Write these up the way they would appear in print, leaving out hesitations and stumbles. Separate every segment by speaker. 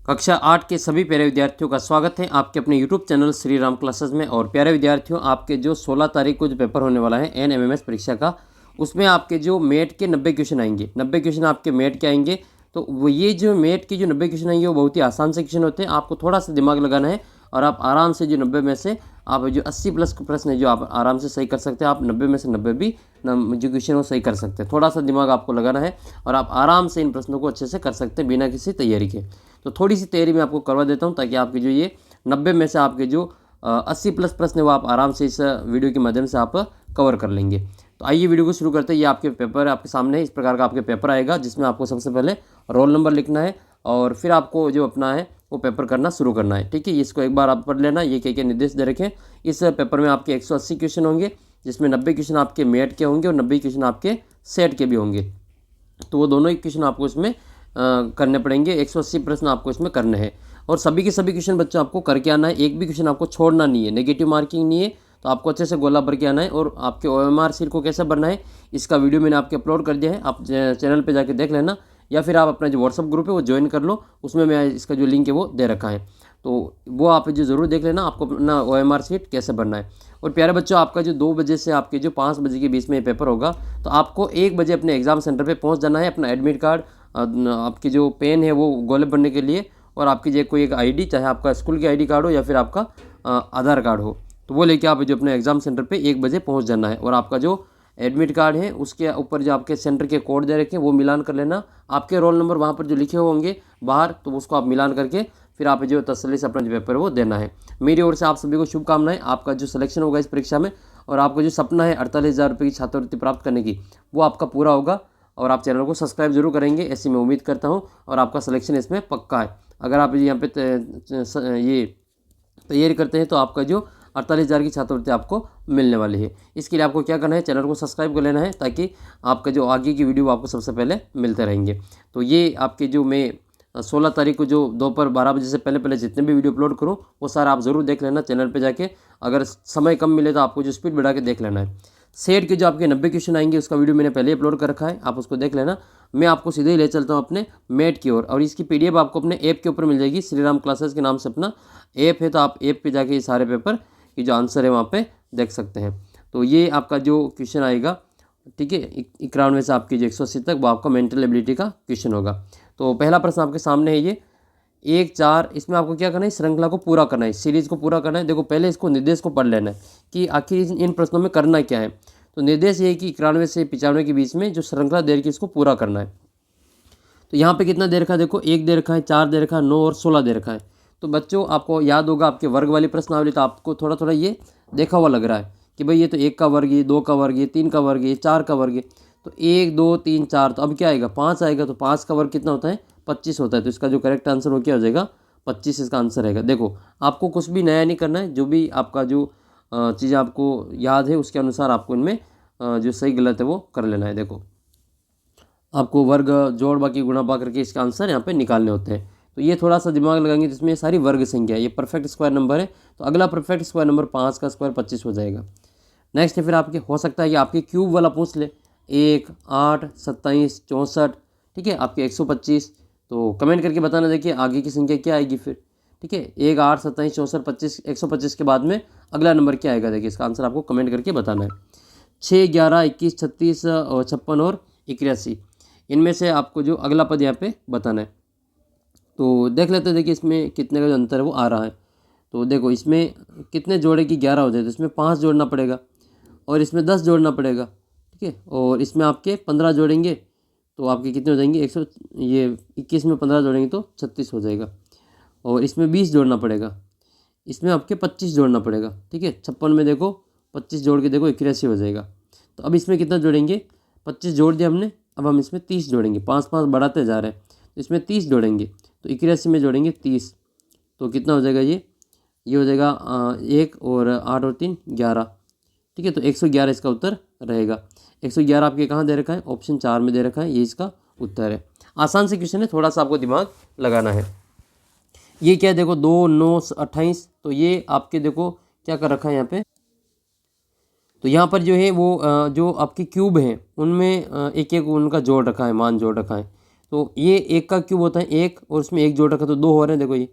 Speaker 1: कक्षा 8 के सभी प्यारे विद्यार्थियों का स्वागत है आपके अपने YouTube channel Shri Ram classes में। और प्यारे विद्यार्थियों, आपके जो 16 तारीख को जो पेपर होने वाला है NMMS परीक्षा का, उसमें आपके जो मेट के 90 क्वेश्चन आएंगे। 90 क्वेश्चन आपके मेट के आएंगे। तो वो ये जो मेट के जो 90 क्वेश्चन आएंगे वो बहुत ही आसान से क्वेश्चन होते हैं। आपको थोड़ा सा दिमाग लगाना है और आप आराम से जो 90 में से आप जो 80 प्लस प्रश्न है जो आप आराम से सही कर सकते हैं। आप 90 में से 90 भी जो क्वेश्चन वो सही कर सकते हैं। थोड़ा सा दिमाग आपको लगाना है और आप आराम से इन प्रश्नों को अच्छे से कर सकते हैं बिना किसी तैयारी के। तो थोड़ी सी तैयारी मैं आपको करवा देता हूँ ताकि आपके जो ये 90 में से आपके जो 80 प्लस प्रश्न है वो आप आराम से इस वीडियो के माध्यम से आप कवर कर लेंगे। तो आइए वीडियो को शुरू करते हैं। ये आपके पेपर आपके सामने इस प्रकार का आपके पेपर आएगा, जिसमें आपको सबसे पहले रोल नंबर लिखना है और फिर आपको जो अपना है वो पेपर करना शुरू करना है। ठीक है, इसको एक बार आप पढ़ लेना। ये क्या क्या निर्देश दे रखे हैं। इस पेपर में आपके 180 क्वेश्चन होंगे, जिसमें 90 क्वेश्चन आपके मेट के होंगे और 90 क्वेश्चन आपके सेट के भी होंगे। तो वो दोनों ही क्वेश्चन आपको इसमें करने पड़ेंगे। 180 प्रश्न आपको इसमें करने हैं और सभी के सभी क्वेश्चन बच्चों आपको करके आना है। एक भी क्वेश्चन आपको छोड़ना नहीं है, नेगेटिव मार्किंग नहीं है। तो आपको अच्छे से गोला भर के आना है। और आपके OMR शीट को कैसे भरना है इसका वीडियो मैंने आपके अपलोड कर दिया है, आप चैनल पे जाके देख लेना, या फिर आप अपना जो व्हाट्सअप ग्रुप है वो ज्वाइन कर लो, उसमें मैं इसका जो लिंक है वो दे रखा है। तो वो आप जो ज़रूर देख लेना आपको अपना OMR शीट कैसे भरना है। और प्यारे बच्चों, आपका जो 2 बजे से आपके जो 5 बजे के बीच में ये पेपर होगा, तो आपको 1 बजे अपने एग्ज़ाम सेंटर पे पहुंच जाना है। अपना एडमिट कार्ड, आपकी जो पेन है वो गोले भरने के लिए, और आपकी जो कोई एक ID, चाहे आपका स्कूल की ID कार्ड हो या फिर आपका आधार कार्ड हो, तो वो लेके आप जो अपने एग्ज़ाम सेंटर पे 1 बजे पहुंच जाना है। और आपका जो एडमिट कार्ड है उसके ऊपर जो आपके सेंटर के कोड दे रखे हैं वो मिलान कर लेना। आपके रोल नंबर वहाँ पर जो लिखे होंगे बाहर, तो उसको आप मिलान करके फिर आप जो तसल्ली से अपना जो पेपर है वो देना है। मेरी ओर से आप सभी को शुभकामनाएं। आपका जो सिलेक्शन होगा इस परीक्षा में, और आपका जो सपना है 48,000 रुपये की छात्रवृत्ति प्राप्त करने की, वो आपका पूरा होगा। और आप चैनल को सब्सक्राइब जरूर करेंगे, ऐसी मैं उम्मीद करता हूँ। और आपका सिलेक्शन इसमें पक्का है। अगर आप यहाँ पे ये तैयारी करते हैं तो आपका जो 48,000 की छात्रवृत्ति आपको मिलने वाली है। इसके लिए आपको क्या करना है, चैनल को सब्सक्राइब कर लेना है, ताकि आपका जो आगे की वीडियो आपको सबसे पहले मिलते रहेंगे। तो ये आपके जो मैं 16 तारीख को जो दोपहर 12 बजे से पहले पहले जितने भी वीडियो अपलोड करूँ वो सारा आप ज़रूर देख लेना चैनल पे जाके। अगर समय कम मिले तो आपको जो स्पीड बढ़ा के देख लेना है। सेट के जो आपके 90 क्वेश्चन आएंगे उसका वीडियो मैंने पहले ही अपलोड कर रखा है, आप उसको देख लेना। मैं आपको सीधे ही ले चलता हूँ अपने मेट की ओर, और इसकी PDF आपको अपने ऐप के ऊपर मिल जाएगी। श्री राम क्लासेस के नाम से अपना ऐप है, तो आप ऐप पे जाके ये सारे पेपर की जो आंसर है वहाँ पे देख सकते हैं। तो ये आपका जो क्वेश्चन आएगा, ठीक है, 91 से आपकी जो 180 तक, वो आपका मेंटल एबिलिटी का क्वेश्चन होगा। तो पहला प्रश्न आपके सामने है ये 1-4। इसमें आपको क्या करना है, श्रृंखला को पूरा करना है, सीरीज को पूरा करना है। देखो, पहले इसको निर्देश को पढ़ लेना है कि आखिर इन प्रश्नों में करना क्या है। तो निर्देश ये है कि 91 से 95 के बीच में जो श्रृंखला दे रखी है इसको पूरा करना है। तो यहाँ पे कितना दे रखा है, देखो 1 दे रखा है, 4 दे रखा है, 9 और 16 दे रखा है। तो बच्चों, आपको याद होगा आपके वर्ग वाली प्रश्नावली, तो आपको थोड़ा थोड़ा ये देखा हुआ लग रहा है कि भाई ये तो 1 का वर्ग, ये 2 का वर्ग, ये 3 का वर्ग, ये 4 का वर्ग है। तो 1 2 3 4, तो अब क्या आएगा, 5 आएगा। तो 5 का वर्ग कितना होता है, 25 होता है। तो इसका जो करेक्ट आंसर वो क्या हो जाएगा, 25 इसका आंसर रहेगा। देखो, आपको कुछ भी नया नहीं करना है, जो भी आपका जो चीज़ें आपको याद है उसके अनुसार आपको इनमें जो सही गलत है वो कर लेना है। देखो, आपको वर्ग जोड़ बाकी गुणा पा करके इसका आंसर यहाँ पे निकालने होते हैं। तो ये थोड़ा सा दिमाग लगाएंगे, जिसमें ये सारी वर्ग संख्या है, ये परफेक्ट स्क्वायर नंबर है। तो अगला परफेक्ट स्क्वायर नंबर 5 का स्क्वायर 25 हो जाएगा। नेक्स्ट है फिर आपके, हो सकता है कि आपके क्यूब वाला पूछ ले, 1 8 27 64, ठीक है, आपके 125। तो कमेंट करके बताना, देखिए आगे की संख्या क्या आएगी फिर। ठीक है, 1 8 27 64 25 125 के बाद में अगला नंबर क्या आएगा, देखिए इसका आंसर आपको कमेंट करके बताना है। 6 11 21 36 और 56 और 81, इनमें से आपको जो अगला पद यहाँ पे बताना है। तो देख लेते हैं, देखिए इसमें कितने का जो अंतर है वो आ रहा है। तो देखो, इसमें कितने जोड़े की 11 हो जाए, तो इसमें 5 जोड़ना पड़ेगा, और इसमें 10 जोड़ना पड़ेगा। ठीक है, और इसमें आपके 15 जोड़ेंगे तो आपके कितने हो जाएंगे, 100, ये 21 में 15 जोड़ेंगे तो 36 हो जाएगा। और इसमें 20 जोड़ना पड़ेगा, इसमें आपके 25 जोड़ना पड़ेगा। ठीक है, 56 में देखो 25 जोड़ के देखो 81 हो जाएगा। तो अब इसमें कितना जोड़ेंगे, 25 जोड़ दिया हमने, अब हम इसमें 30 जोड़ेंगे, 5 5 बढ़ाते जा रहे हैं। तो इसमें 30 जोड़ेंगे, तो 81 में जोड़ेंगे 30, तो कितना हो जाएगा, ये हो जाएगा 1 और 8 और 3 11। ठीक है, तो 111 इसका उत्तर रहेगा। 111 आपके कहाँ दे रखा है, ऑप्शन 4 में दे रखा है, ये इसका उत्तर है। आसान से क्वेश्चन है, थोड़ा सा आपको दिमाग लगाना है। ये क्या है, देखो 2 9 28, तो ये आपके देखो क्या कर रखा है यहाँ पे। तो यहाँ पर जो है वो जो आपके क्यूब हैं उनमें एक एक उनका जोड़ रखा है, मान जोड़ रखा है। तो ये 1 का क्यूब होता है 1, और इसमें 1 जोड़ रखा तो 2 हो रहे हैं, देखो ये।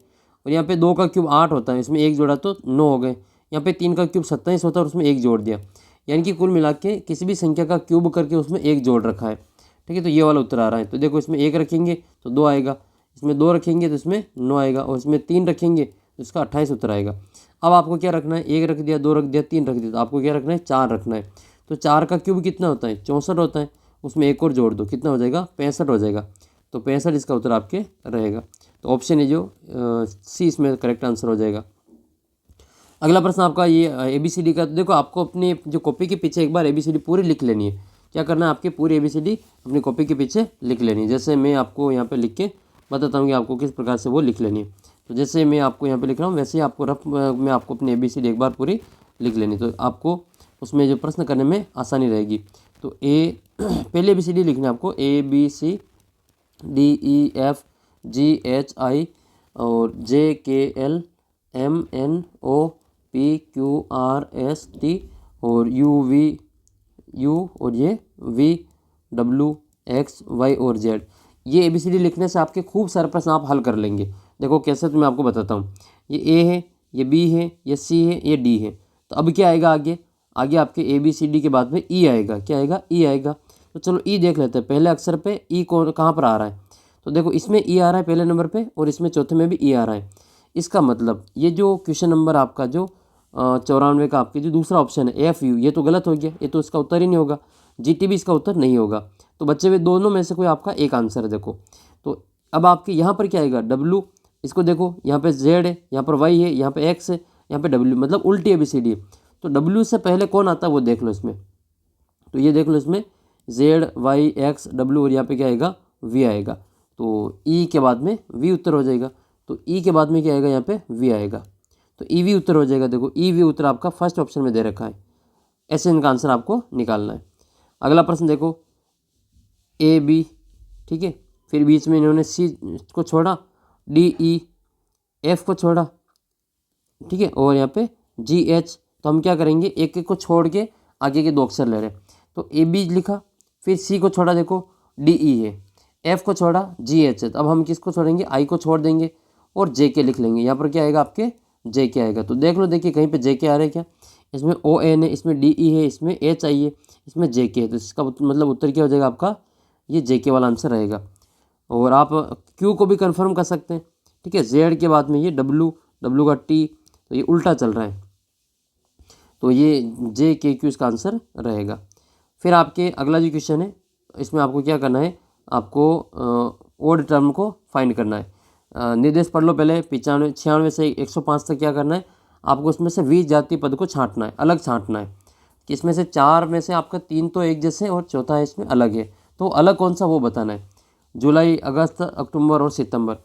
Speaker 1: और यहाँ पे 2 का क्यूब 8 होता है, इसमें 1 जोड़ा तो 9 हो गए। यहाँ पे 3 का क्यूब 27 होता है और उसमें 1 जोड़ दिया, यानी कि कुल मिला के किसी भी संख्या का क्यूब करके उसमें 1 जोड़ रखा है। ठीक है, तो ये वाला उत्तर आ रहा है। तो देखो इसमें 1 रखेंगे तो 2 आएगा, इसमें 2 रखेंगे तो इसमें 9 आएगा, और इसमें 3 रखेंगे तो इसका 28 उत्तर आएगा। अब आपको क्या रखना है, 1 रख दिया, 2 रख दिया, 3 रख दिया, तो आपको क्या रखना है, 4 रखना है। तो 4 का क्यूब कितना होता है, 64 होता है, उसमें 1 और जोड़ दो, कितना हो जाएगा, 65 हो जाएगा। तो 65 इसका उत्तर आपके रहेगा। तो ऑप्शन है जो सी इसमें करेक्ट आंसर हो जाएगा। अगला प्रश्न आपका ये ABCD का। देखो आपको अपने जो कॉपी के पीछे एक बार ABCD पूरी लिख लेनी है। क्या करना है, आपकी पूरी ABCD अपनी कॉपी के पीछे लिख लेनी है। जैसे मैं आपको यहाँ पे लिख के बताता हूँ कि आपको किस प्रकार से वो लिख लेनी है। तो जैसे मैं आपको यहाँ पे लिख रहा हूँ, वैसे ही आपको रफ में आपको अपनी ABCD एक बार पूरी लिख लेनी, तो आपको उसमें जो प्रश्न करने में आसानी रहेगी। तो पहले ABCD लिखना है आपको, ABCDEFGHI और JKL MNOPQRST और UVU और ये VWXY और Z। ये ABCD लिखने से आपके खूब सारे प्रश्न आप हल कर लेंगे। देखो कैसे, तो मैं आपको बताता हूँ। ये A है, ये B है, ये C है, ये D है। तो अब क्या आएगा आगे, आगे आपके ABCD के बाद में E आएगा। क्या आएगा, E आएगा। तो चलो E देख लेते हैं। पहले अक्षर पे E कहाँ पर आ रहा है, तो देखो इसमें E आ रहा है पहले नंबर पे, और इसमें चौथे में भी E आ रहा है। इसका मतलब ये जो क्वेश्चन नंबर आपका जो 94 का आपके जो दूसरा ऑप्शन है FU, ये तो गलत हो गया, ये तो इसका उत्तर ही नहीं होगा। GT भी इसका उत्तर नहीं होगा। तो बच्चे हुए दोनों में से कोई आपका एक आंसर है। देखो तो अब आपके यहाँ पर क्या आएगा, W। इसको देखो यहाँ पे Z है, यहाँ पर Y है, यहाँ पे X है, यहाँ पे W, मतलब उल्टी ABCD है। तो W से पहले कौन आता है वो देख लो इसमें। तो ये देख लो इसमें Z Y X W, और यहाँ पे क्या आएगा, V आएगा। तो E के बाद में V उत्तर हो जाएगा। तो E के बाद में क्या आएगा, यहाँ पे V आएगा। तो EV उत्तर हो जाएगा। देखो EV उत्तर आपका फर्स्ट ऑप्शन में दे रखा है। ऐसे इनका आंसर आपको निकालना है। अगला प्रश्न देखो, AB, ठीक है, फिर बीच में इन्होंने C को छोड़ा, DE, F को छोड़ा, ठीक है, और यहाँ पे GH। तो हम क्या करेंगे, एक एक को छोड़ के आगे के 2 अक्षर ले रहे हैं। तो AB लिखा, फिर C को छोड़ा, देखो DE है, F को छोड़ा, GH है। तो अब हम किसको छोड़ेंगे, I को छोड़ देंगे और JK लिख लेंगे। यहाँ पर क्या आएगा, आपके JK आएगा। तो देख लो, देखिए कहीं पे JK आ रहा है क्या, इसमें ON है, इसमें DE है, इसमें HI है, इसमें JK है। तो इसका मतलब उत्तर क्या हो जाएगा आपका, ये JK वाला आंसर रहेगा। और आप Q को भी कंफर्म कर सकते हैं, ठीक है। Z के बाद में ये W का T, तो ये उल्टा चल रहा है, तो ये JKQ इसका आंसर रहेगा। फिर आपके अगला जो क्वेश्चन है, इसमें आपको क्या करना है, आपको ओड टर्म को फाइंड करना है। निर्देश पढ़ लो पहले। 96 से 105 तक क्या करना है, आपको इसमें से विजातीय पद को छांटना है, अलग छांटना है। कि इसमें से 4 में से आपका 3 तो एक जैसे और चौथा है इसमें अलग है, तो अलग कौन सा वो बताना है। जुलाई, अगस्त, अक्टूबर और सितंबर।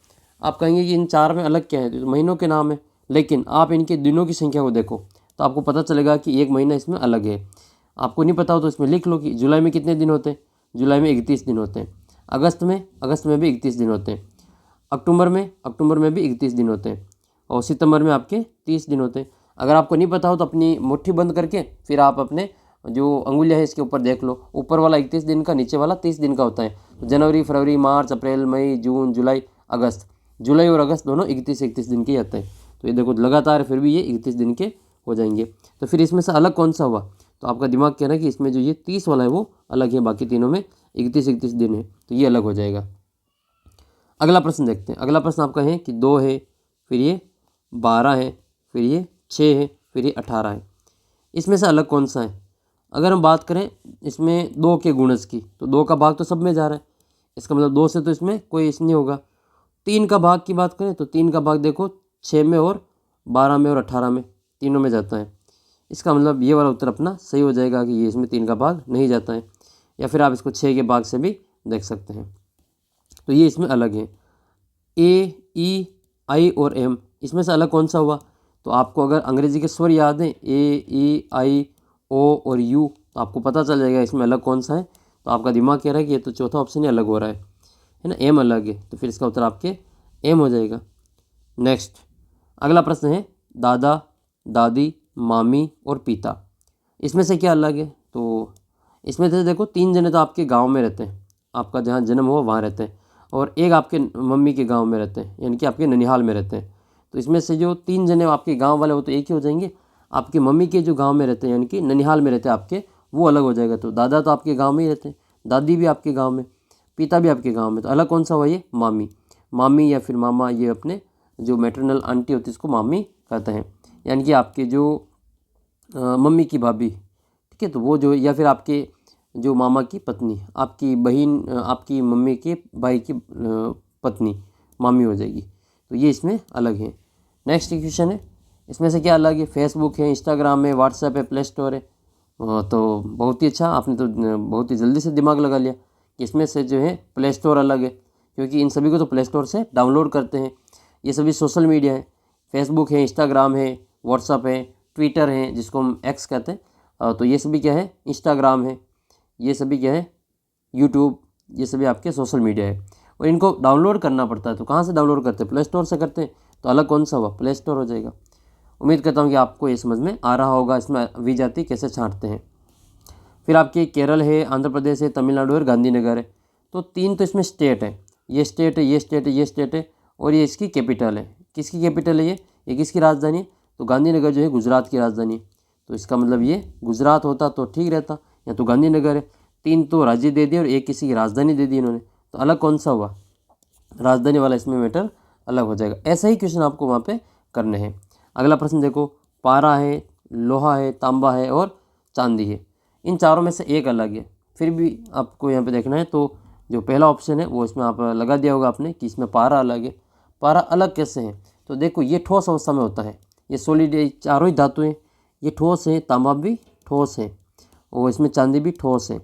Speaker 1: आप कहेंगे कि इन 4 में अलग क्या है, तो महीनों के नाम है, लेकिन आप इनके दिनों की संख्या को देखो तो आपको पता चलेगा कि एक महीना इसमें अलग है। आपको नहीं पता हो तो इसमें लिख लो कि जुलाई में कितने दिन होते हैं, जुलाई में 31 दिन होते हैं। अगस्त में भी 31 दिन होते हैं। अक्टूबर में भी 31 दिन होते हैं। और सितंबर में आपके 30 दिन होते हैं। अगर आपको नहीं पता हो तो अपनी मुट्ठी बंद करके फिर आप अपने जो अंगुलियाँ है इसके ऊपर देख लो, ऊपर वाला 31 दिन का, नीचे वाला 30 दिन का होता है। तो जनवरी, फरवरी, मार्च, अप्रैल, मई, जून, जुलाई, अगस्त। जुलाई और अगस्त दोनों 31 दिन के आते हैं। तो ये देखो लगातार फिर भी ये 31 दिन के हो जाएंगे। तो फिर इसमें से अलग कौन सा हुआ, तो आपका दिमाग कह रहा है कि इसमें जो ये 30 वाला है वो अलग है, बाकी तीनों में 31 दिन है, तो ये अलग हो जाएगा। अगला प्रश्न देखते हैं। अगला प्रश्न आपका है कि 2 है, फिर ये 12 है, फिर ये 6 है, फिर ये 18 है। इसमें से अलग कौन सा है। अगर हम बात करें इसमें 2 के गुणज की, तो 2 का भाग तो सब में जा रहा है, इसका मतलब 2 से तो इसमें कोई इस नहीं होगा। 3 का भाग की बात करें तो 3 का भाग देखो 6 में और 12 में और 18 में, तीनों में जाता है। इसका मतलब ये वाला उत्तर अपना सही हो जाएगा कि ये इसमें 3 का भाग नहीं जाता है। या फिर आप इसको 6 के भाग से भी देख सकते हैं। तो ये इसमें अलग है। A, E, I और M, इसमें से अलग कौन सा हुआ। तो आपको अगर अंग्रेजी के स्वर याद हैं A, E, I, O और U, तो आपको पता चल जाएगा इसमें अलग कौन सा है। तो आपका दिमाग कह रहा है कि ये तो चौथा ऑप्शन ही अलग हो रहा है ना, M अलग है, तो फिर इसका उत्तर आपके M हो जाएगा। नेक्स्ट अगला प्रश्न है दादा, दादी, मामी और पिता। इसमें से क्या अलग है। तो इसमें से देखो 3 जने तो आपके गांव में रहते हैं, आपका जहाँ जन्म हुआ वहाँ रहते हैं, और एक आपके मम्मी के गांव में रहते हैं, यानी कि आपके ननिहाल में रहते हैं। तो इसमें से जो 3 जने आपके गांव वाले वो तो एक ही हो जाएंगे। आपकी मम्मी के जो गांव में रहते हैं, यानी कि ननिहाल में रहते हैं आपके, वो अलग हो जाएगा। तो दादा तो आपके गांव में ही रहते हैं, दादी भी आपके गांव में, पिता भी आपके गांव में, तो अलग कौन सा हुआ? ये मामी। मामी या फिर मामा, ये अपने जो मैटरनल आंटी होती है इसको मामी कहते हैं, यानी कि आपके जो मम्मी की भाभी, ठीक है। तो वो जो, या फिर आपके जो मामा की पत्नी, आपकी बहन, आपकी मम्मी के भाई की पत्नी मामी हो जाएगी। तो ये इसमें अलग है। नेक्स्ट क्वेश्चन है, इसमें से क्या अलग है? फेसबुक है, इंस्टाग्राम है, व्हाट्सएप है, प्ले स्टोर है। तो बहुत ही अच्छा, आपने तो बहुत ही जल्दी से दिमाग लगा लिया कि इसमें से जो है प्ले स्टोर अलग है, क्योंकि इन सभी को तो प्ले स्टोर से डाउनलोड करते हैं। ये सभी सोशल मीडिया है, फेसबुक है, इंस्टाग्राम है, व्हाट्सएप है, ट्विटर है जिसको हम एक्स कहते हैं। तो ये सभी क्या है? इंस्टाग्राम है, ये सभी क्या है? यूट्यूब, ये सभी आपके सोशल मीडिया है। और इनको डाउनलोड करना पड़ता है, तो कहाँ से डाउनलोड करते हैं? प्ले स्टोर से करते हैं। तो अलग कौन सा हुआ? प्ले स्टोर हो जाएगा। उम्मीद करता हूँ कि आपको ये समझ में आ रहा होगा इसमें वी जाति कैसे छांटते हैं। फिर आपके केरल है, आंध्र प्रदेश है, तमिलनाडु और गांधीनगर है। तो 3 तो इसमें स्टेट है, ये स्टेट है, ये स्टेट है, ये स्टेट है, और ये इसकी कैपिटल है। किसकी कैपिटल है? ये किसकी राजधानी है? तो गांधीनगर जो है गुजरात की राजधानी है। तो इसका मतलब ये गुजरात होता तो ठीक रहता, या तो गांधीनगर है। 3 तो राज्य दे दिए और एक किसी की राजधानी दे दी इन्होंने, तो अलग कौन सा हुआ? राजधानी वाला इसमें मैटर अलग हो जाएगा। ऐसा ही क्वेश्चन आपको वहाँ पे करने हैं। अगला प्रश्न देखो, पारा है, लोहा है, तांबा है और चांदी है। इन चारों में से एक अलग है, फिर भी आपको यहाँ पे देखना है। तो जो पहला ऑप्शन है वो इसमें आप लगा दिया होगा आपने कि इसमें पारा अलग है। पारा अलग कैसे है? तो देखो, ये ठोस अवस्था में होता है, ये सॉलिड है, चारों ही धातु हैं, ये ठोस है, तांबा भी ठोस है, और इसमें चांदी भी ठोस है।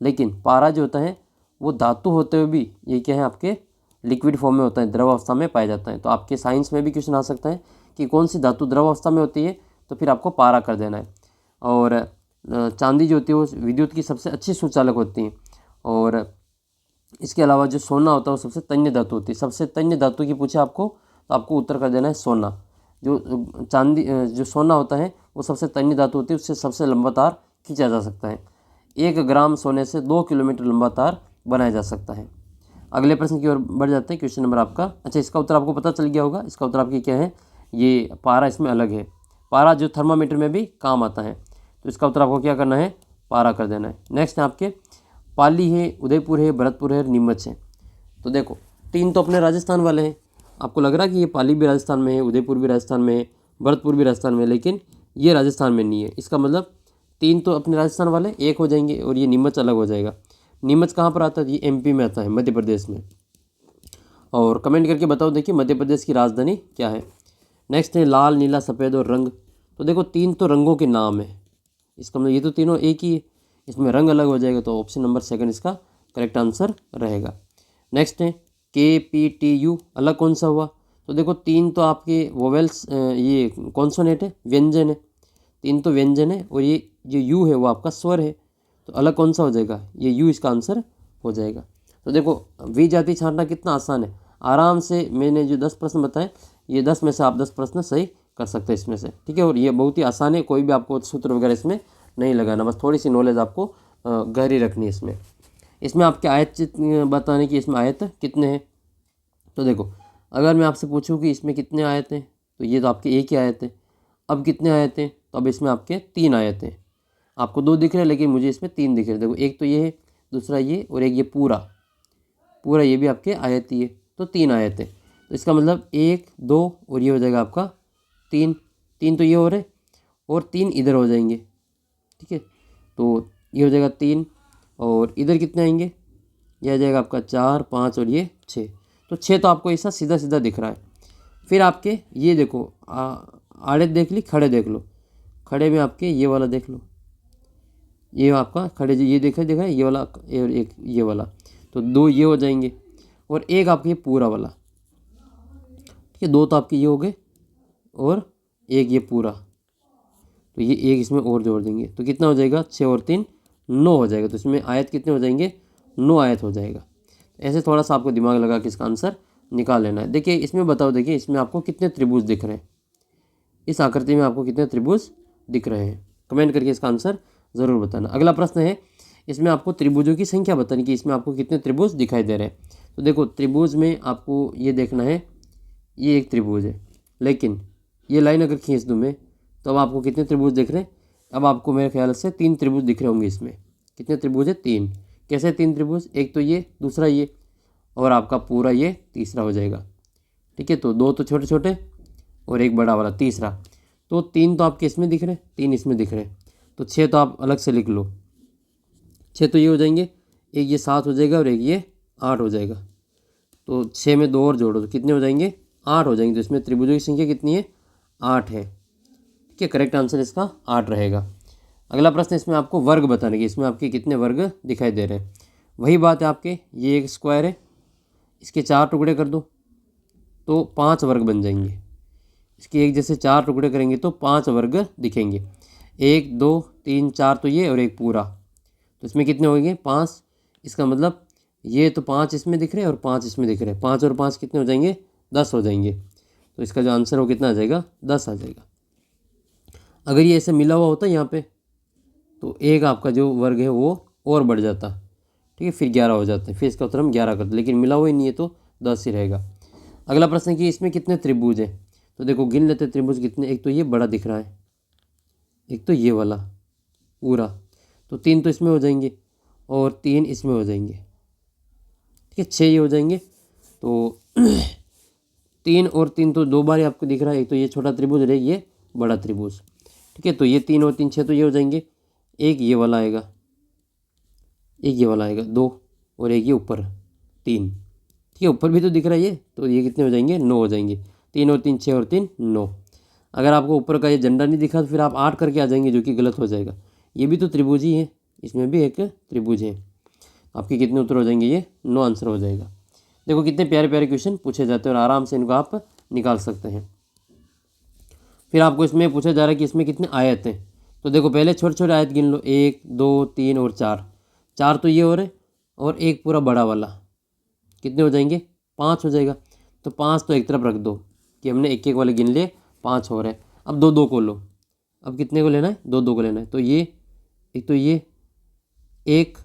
Speaker 1: लेकिन पारा जो होता है वो धातु होते हुए भी ये क्या है? आपके लिक्विड फॉर्म में होता है, द्रव अवस्था में पाया जाता है। तो आपके साइंस में भी क्वेश्चन आ सकता है कि कौन सी धातु द्रव अवस्था में होती है, तो फिर आपको पारा कर देना है। और चांदी जो होती है वो विद्युत की सबसे अच्छी सुचालक होती है। और इसके अलावा जो सोना होता है वो सबसे तन्य धातु होती है। सबसे तन्य धातु की पूछे आपको, तो आपको उत्तर कर देना है सोना। जो जो सोना होता है वो सबसे तन्य धातु होती है, उससे सबसे लंबा तार खींचा जा सकता है। 1 ग्राम सोने से 2 किलोमीटर लंबा तार बनाया जा सकता है। अगले प्रश्न की ओर बढ़ जाते हैं। क्वेश्चन नंबर आपका, अच्छा इसका उत्तर आपको पता चल गया होगा। इसका उत्तर आपकी क्या है? ये पारा इसमें अलग है। पारा जो थर्मामीटर में भी काम आता है, तो इसका उत्तर आपको क्या करना है? पारा कर देना है। नेक्स्ट है आपके, पाली है, उदयपुर है, भरतपुर है, नीमच है। तो देखो, 3 तो अपने राजस्थान वाले हैं। आपको लग रहा है कि ये पाली भी राजस्थान में है, उदयपुर भी राजस्थान में है, भरतपुर भी राजस्थान में है, लेकिन ये राजस्थान में नहीं है। इसका मतलब 3 तो अपने राजस्थान वाले एक हो जाएंगे और ये नीमच अलग हो जाएगा। नीमच कहाँ पर आता है? ये एमपी में आता है, मध्य प्रदेश में। और कमेंट करके बताओ, देखिए मध्य प्रदेश की राजधानी क्या है। नेक्स्ट है लाल, नीला, सफ़ेद और रंग। तो देखो, 3 तो रंगों के नाम है, इसका मतलब ये तो तीनों एक ही है, इसमें रंग अलग हो जाएगा। तो ऑप्शन नंबर 2 इसका करेक्ट आंसर रहेगा। नेक्स्ट है KPTU, अलग कौन सा हुआ? तो देखो, 3 तो आपके वोवेल्स, ये कॉन्सोनेंट है, व्यंजन है। 3 तो व्यंजन है, और ये जो यू है वो आपका स्वर है। तो अलग कौन सा हो जाएगा? ये यू इसका आंसर हो जाएगा। तो देखो, वी जाति छांटना कितना आसान है, आराम से मैंने जो 10 प्रश्न बताए, ये 10 में से आप 10 प्रश्न सही कर सकते हैं इसमें से, ठीक है। और ये बहुत ही आसान है, कोई भी आपको सूत्र वगैरह इसमें नहीं लगाना, बस थोड़ी सी नॉलेज आपको गहरी रखनी है इसमें। इसमें आपके आयत चित्र बताने की, इसमें आयत कितने हैं। तो देखो, अगर मैं आपसे पूछूं कि इसमें कितने आयत हैं, तो ये तो आपके एक ही आयत है। अब कितने आयत हैं? तो अब इसमें आपके 3 आयत हैं। आपको 2 दिख रहे हैं, लेकिन मुझे इसमें 3 दिख रहे हैं। देखो, एक तो ये है, दूसरा ये, और एक ये पूरा पूरा ये भी आपके आयत ही है। तो 3 आयत है। तो इसका मतलब 1, 2 और ये हो जाएगा आपका 3। 3 तो ये हो रहे, और 3 इधर हो जाएंगे, ठीक है। तो ये हो जाएगा 3, और इधर कितने आएंगे? ये आ जाएगा आपका 4, 5 और ये 6। तो 6 तो आपको ऐसा सीधा सीधा दिख रहा है। फिर आपके ये देखो, आड़े देख ली, खड़े देख लो। खड़े में आपके ये वाला देख लो, ये आपका खड़े ये देखा है ये वाला, और एक ये वाला। तो 2 ये हो जाएंगे, और एक आपके ये पूरा वाला, ठीक है। 2 तो आपके ये हो गए, और एक ये पूरा। तो ये एक इसमें और जोड़ देंगे, तो कितना हो जाएगा? 6 और 3 9 हो जाएगा। तो इसमें आयत कितने हो जाएंगे? 9 आयत हो जाएगा। ऐसे थोड़ा सा आपको दिमाग लगा के इसका आंसर निकाल लेना है। देखिए इसमें बताओ, देखिए इसमें आपको कितने त्रिभुज दिख रहे हैं, इस आकृति में आपको कितने त्रिभुज दिख रहे हैं? कमेंट करके इसका आंसर ज़रूर बताना। अगला प्रश्न है, इसमें आपको त्रिभुजों की संख्या बतानी कि इसमें आपको कितने त्रिभुज दिखाई दे रहे हैं। तो देखो त्रिभुज में आपको ये देखना है, ये एक त्रिभुज है, लेकिन ये लाइन अगर खींच दूँ मैं तो अब आपको कितने त्रिभुज दिख रहे हैं? अब आपको मेरे ख्याल से 3 त्रिभुज दिख रहे होंगे इसमें। कितने त्रिभुज है? 3। कैसे 3 त्रिभुज? एक तो ये, दूसरा ये, और आपका पूरा ये तीसरा हो जाएगा। ठीक है, तो 2 तो छोटे छोटे और एक बड़ा वाला तीसरा। तो 3 तो आपके इसमें दिख रहे, 3 इसमें दिख रहे, तो 6 तो आप अलग से लिख लो। 6 तो ये हो जाएंगे, एक ये 7 हो जाएगा और एक ये 8 हो जाएगा। तो 6 में 2 और जोड़ो तो कितने हो जाएंगे? 8 हो जाएंगे। तो इसमें त्रिभुजों की संख्या कितनी है? 8 है। ठीक है, करेक्ट आंसर इसका 8 रहेगा। अगला प्रश्न, इसमें आपको वर्ग बताने की, इसमें आपके कितने वर्ग दिखाई दे रहे हैं। वही बात है आपके, ये एक स्क्वायर है, इसके 4 टुकड़े कर दो तो 5 वर्ग बन जाएंगे। इसके एक जैसे 4 टुकड़े करेंगे तो 5 वर्ग दिखेंगे। 1 2 3 4 तो ये, और एक पूरा, तो इसमें कितने होंगे? 5। इसका मतलब ये तो 5 इसमें दिख रहे हैं और 5 इसमें दिख रहे हैं। 5 और 5 कितने हो जाएंगे? 10 हो जाएंगे। तो इसका जो आंसर हो कितना आ जाएगा? 10 आ जाएगा। अगर ये ऐसे मिला हुआ होता यहाँ पे तो एक आपका जो वर्ग है वो और बढ़ जाता। ठीक है, फिर 11 हो जाते हैं, फिर इसका उत्तर हम 11 करते, लेकिन मिला हुआ ही नहीं है तो 10 ही रहेगा। अगला प्रश्न कि इसमें कितने त्रिभुज है। तो देखो गिन लेते त्रिभुज कितने। एक तो ये बड़ा दिख रहा है, एक तो ये वाला पूरा, तो 3 तो इसमें हो जाएंगे और 3 इसमें हो जाएंगे। ठीक है, 6 ये हो जाएंगे। तो 3 और 3 तो 2 बार ही आपको दिख रहा है। एक तो ये छोटा त्रिभुज और एक ये बड़ा त्रिभुज। ठीक है, तो ये 3 और 3 6 तो ये हो जाएंगे। एक ये वाला आएगा, एक ये वाला आएगा 2, और एक ये ऊपर 3। ठीक है, ऊपर भी तो दिख रहा है ये, तो ये कितने हो जाएंगे? 9 हो जाएंगे। 3 और 3 6 और 3 9। अगर आपको ऊपर का ये झंडा नहीं दिखा तो फिर आप 8 करके आ जाएंगे, जो कि गलत हो जाएगा। ये भी तो त्रिभुज ही है, इसमें भी एक त्रिभुज है। आपके कितने उत्तर हो जाएंगे? ये 9 आंसर हो जाएगा। देखो कितने प्यारे प्यारे क्वेश्चन पूछे जाते हैं और आराम से इनको आप निकाल सकते हैं। फिर आपको इसमें पूछा जा रहा है कि इसमें कितने आयत हैं। तो देखो पहले छोटे छोटे आयत गिन लो, 1 2 3 और 4। 4 तो ये हो रहे, और एक पूरा बड़ा वाला, कितने हो जाएंगे? 5 हो जाएगा। तो 5 तो एक तरफ रख दो कि हमने एक एक वाले गिन लिए, 5 हो रहे हैं। अब 2 2 को लो, अब कितने को लेना है? 2 2 को लेना है। तो ये एक, तो ये एक,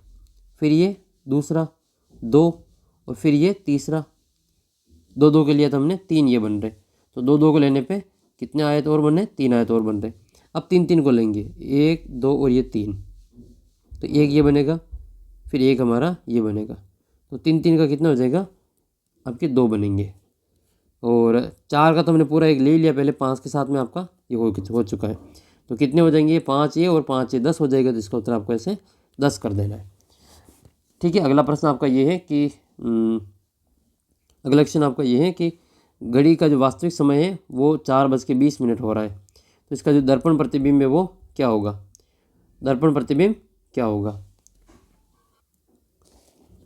Speaker 1: फिर ये दूसरा 2, और फिर ये तीसरा। 2 2 के लिए तो हमने 3 ये बन रहे, तो 2 2 को लेने पे कितने आयत और बन रहे? 3 आयत और बन रहे। अब 3 3 को लेंगे, 1 2 और ये 3, तो एक ये बनेगा, फिर एक हमारा ये बनेगा। तो 3 3 का कितना हो जाएगा? आपके 2 बनेंगे। और 4 का तो हमने पूरा एक ले लिया पहले, 5 के साथ में आपका ये हो चुका है। तो कितने हो जाएंगे? 5 ये और 5 ये, 10 हो जाएगा। तो इसका उत्तर आपको ऐसे 10 कर देना है। ठीक है, अगला प्रश्न आपका ये है कि अगला क्वेश्चन आपका ये है कि घड़ी का जो वास्तविक समय है वो 4:20 हो रहा है। तो इसका जो दर्पण प्रतिबिंब है वो क्या होगा? दर्पण प्रतिबिंब क्या होगा?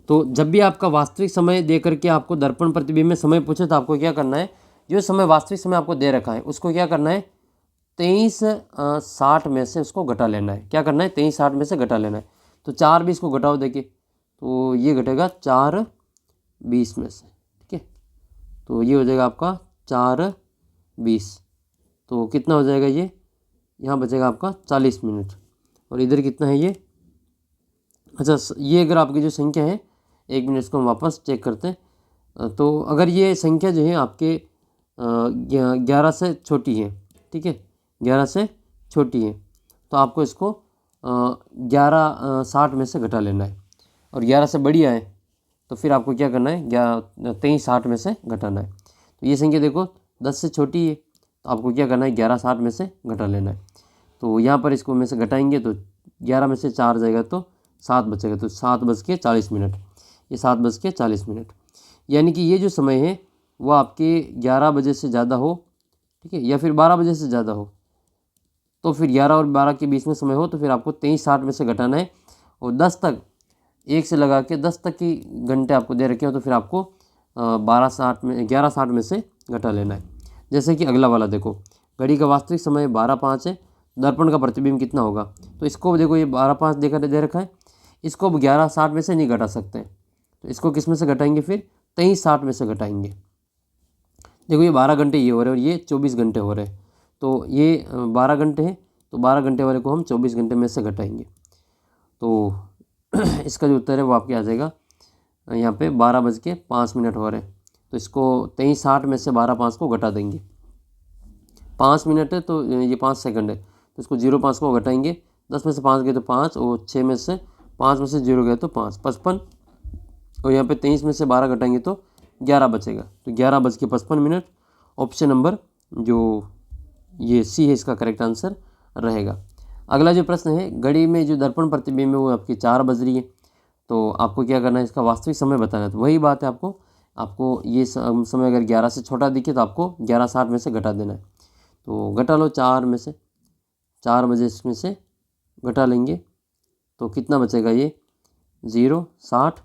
Speaker 1: तो जब भी आपका वास्तविक समय दे करके आपको दर्पण प्रतिबिंब में समय पूछे तो आपको क्या करना है? जो समय वास्तविक समय आपको दे रखा है उसको क्या करना है? 23:60 में से उसको घटा लेना है। क्या करना है? 23:60 में से घटा लेना है। तो 4:20 को घटाओ, देखिए तो ये घटेगा 4:20 में से। ठीक है, तो ये हो जाएगा आपका 4:20। तो कितना हो जाएगा? ये यहाँ बचेगा आपका 40 मिनट। और इधर कितना है ये? अच्छा, ये अगर आपकी जो संख्या है, 1 मिनट इसको हम वापस चेक करते हैं। तो अगर ये संख्या जो है आपके 11 से छोटी है, ठीक है, 11 से छोटी है, तो आपको इसको 11:60 में से घटा लेना है। और 11 से बड़ी आए तो फिर आपको क्या करना है? 23:60 में से घटाना है। तो ये संख्या देखो 10 से छोटी है, तो आपको क्या करना है? 11:60 में से घटा लेना है। तो यहाँ पर इसको में से घटाएंगे तो 11 में से 4 जाएगा तो 7 बचेगा। तो 7:40, ये 7:40, यानी कि ये जो समय है वो आपके 11 बजे से ज़्यादा हो, ठीक है, या फिर 12 बजे से ज़्यादा हो, तो फिर 11 और 12 के बीच में समय हो तो फिर आपको 23:60 में से घटाना है। और 10 तक, 1 से लगा के 10 तक की घंटे आपको दे रखे हो तो फिर आपको 11:60 में से घटा लेना है। जैसे कि अगला वाला देखो, घड़ी का वास्तविक समय 12:05 है, दर्पण का प्रतिबिंब कितना होगा? तो इसको देखो ये 12:05 दे रखा है, इसको अब 11:60 में से नहीं घटा सकते, तो इसको किस में से घटाएंगे? फिर 23:60 में से घटाएंगे। देखो ये 12 घंटे ये हो रहे हैं और ये 24 घंटे हो रहे हैं, तो ये 12 घंटे हैं, तो 12 घंटे वाले को हम 24 घंटे में से घटाएंगे। तो इसका जो उत्तर है वो आपके आ जाएगा यहाँ पे 12:05 हो रहे हैं, तो इसको 23:60 में से 12:05 को घटा देंगे। 5 मिनट है तो ये 5 सेकंड है, तो इसको 0:05 को घटाएंगे। 10 में से 5 गए तो 5, और 6 में से 5 में से 0 गए तो 5, 55। और यहाँ पे 23 में से 12 घटाएंगे तो 11 बचेगा, तो 11:55। ऑप्शन नंबर जो ये सी है इसका करेक्ट आंसर रहेगा। अगला जो प्रश्न है, घड़ी में जो दर्पण प्रतिबिंब है वो आपकी 4 बज रही है, तो आपको क्या करना है, इसका वास्तविक समय बताना है। तो वही बात है, आपको ये समय अगर 11 से छोटा दिखे तो आपको 11:60 में से घटा देना है। तो घटा लो 4 में से, 4 बजे इसमें से घटा लेंगे तो कितना बचेगा, ये 0:60,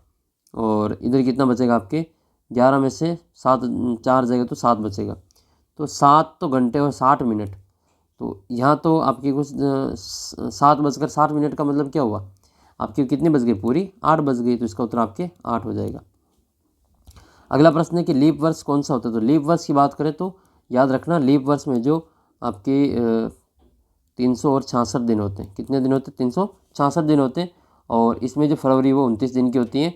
Speaker 1: और इधर कितना बचेगा आपके 11 में से 7, 4 जाएगा तो 7 बचेगा। तो 7 तो घंटे और 60 मिनट, तो यहाँ तो आपकी कुछ 7:60 का मतलब क्या हुआ, आपकी कितनी बज गई, पूरी 8 बज गई, तो इसका उत्तर आपके 8 हो जाएगा। अगला प्रश्न है कि लीप वर्ष कौन सा होता है। तो लीप वर्ष की बात करें तो याद रखना, लीप वर्ष में जो आपके 366 दिन होते हैं। कितने दिन होते हैं, 366 दिन होते हैं, और इसमें जो फरवरी वो 29 दिन की होती है।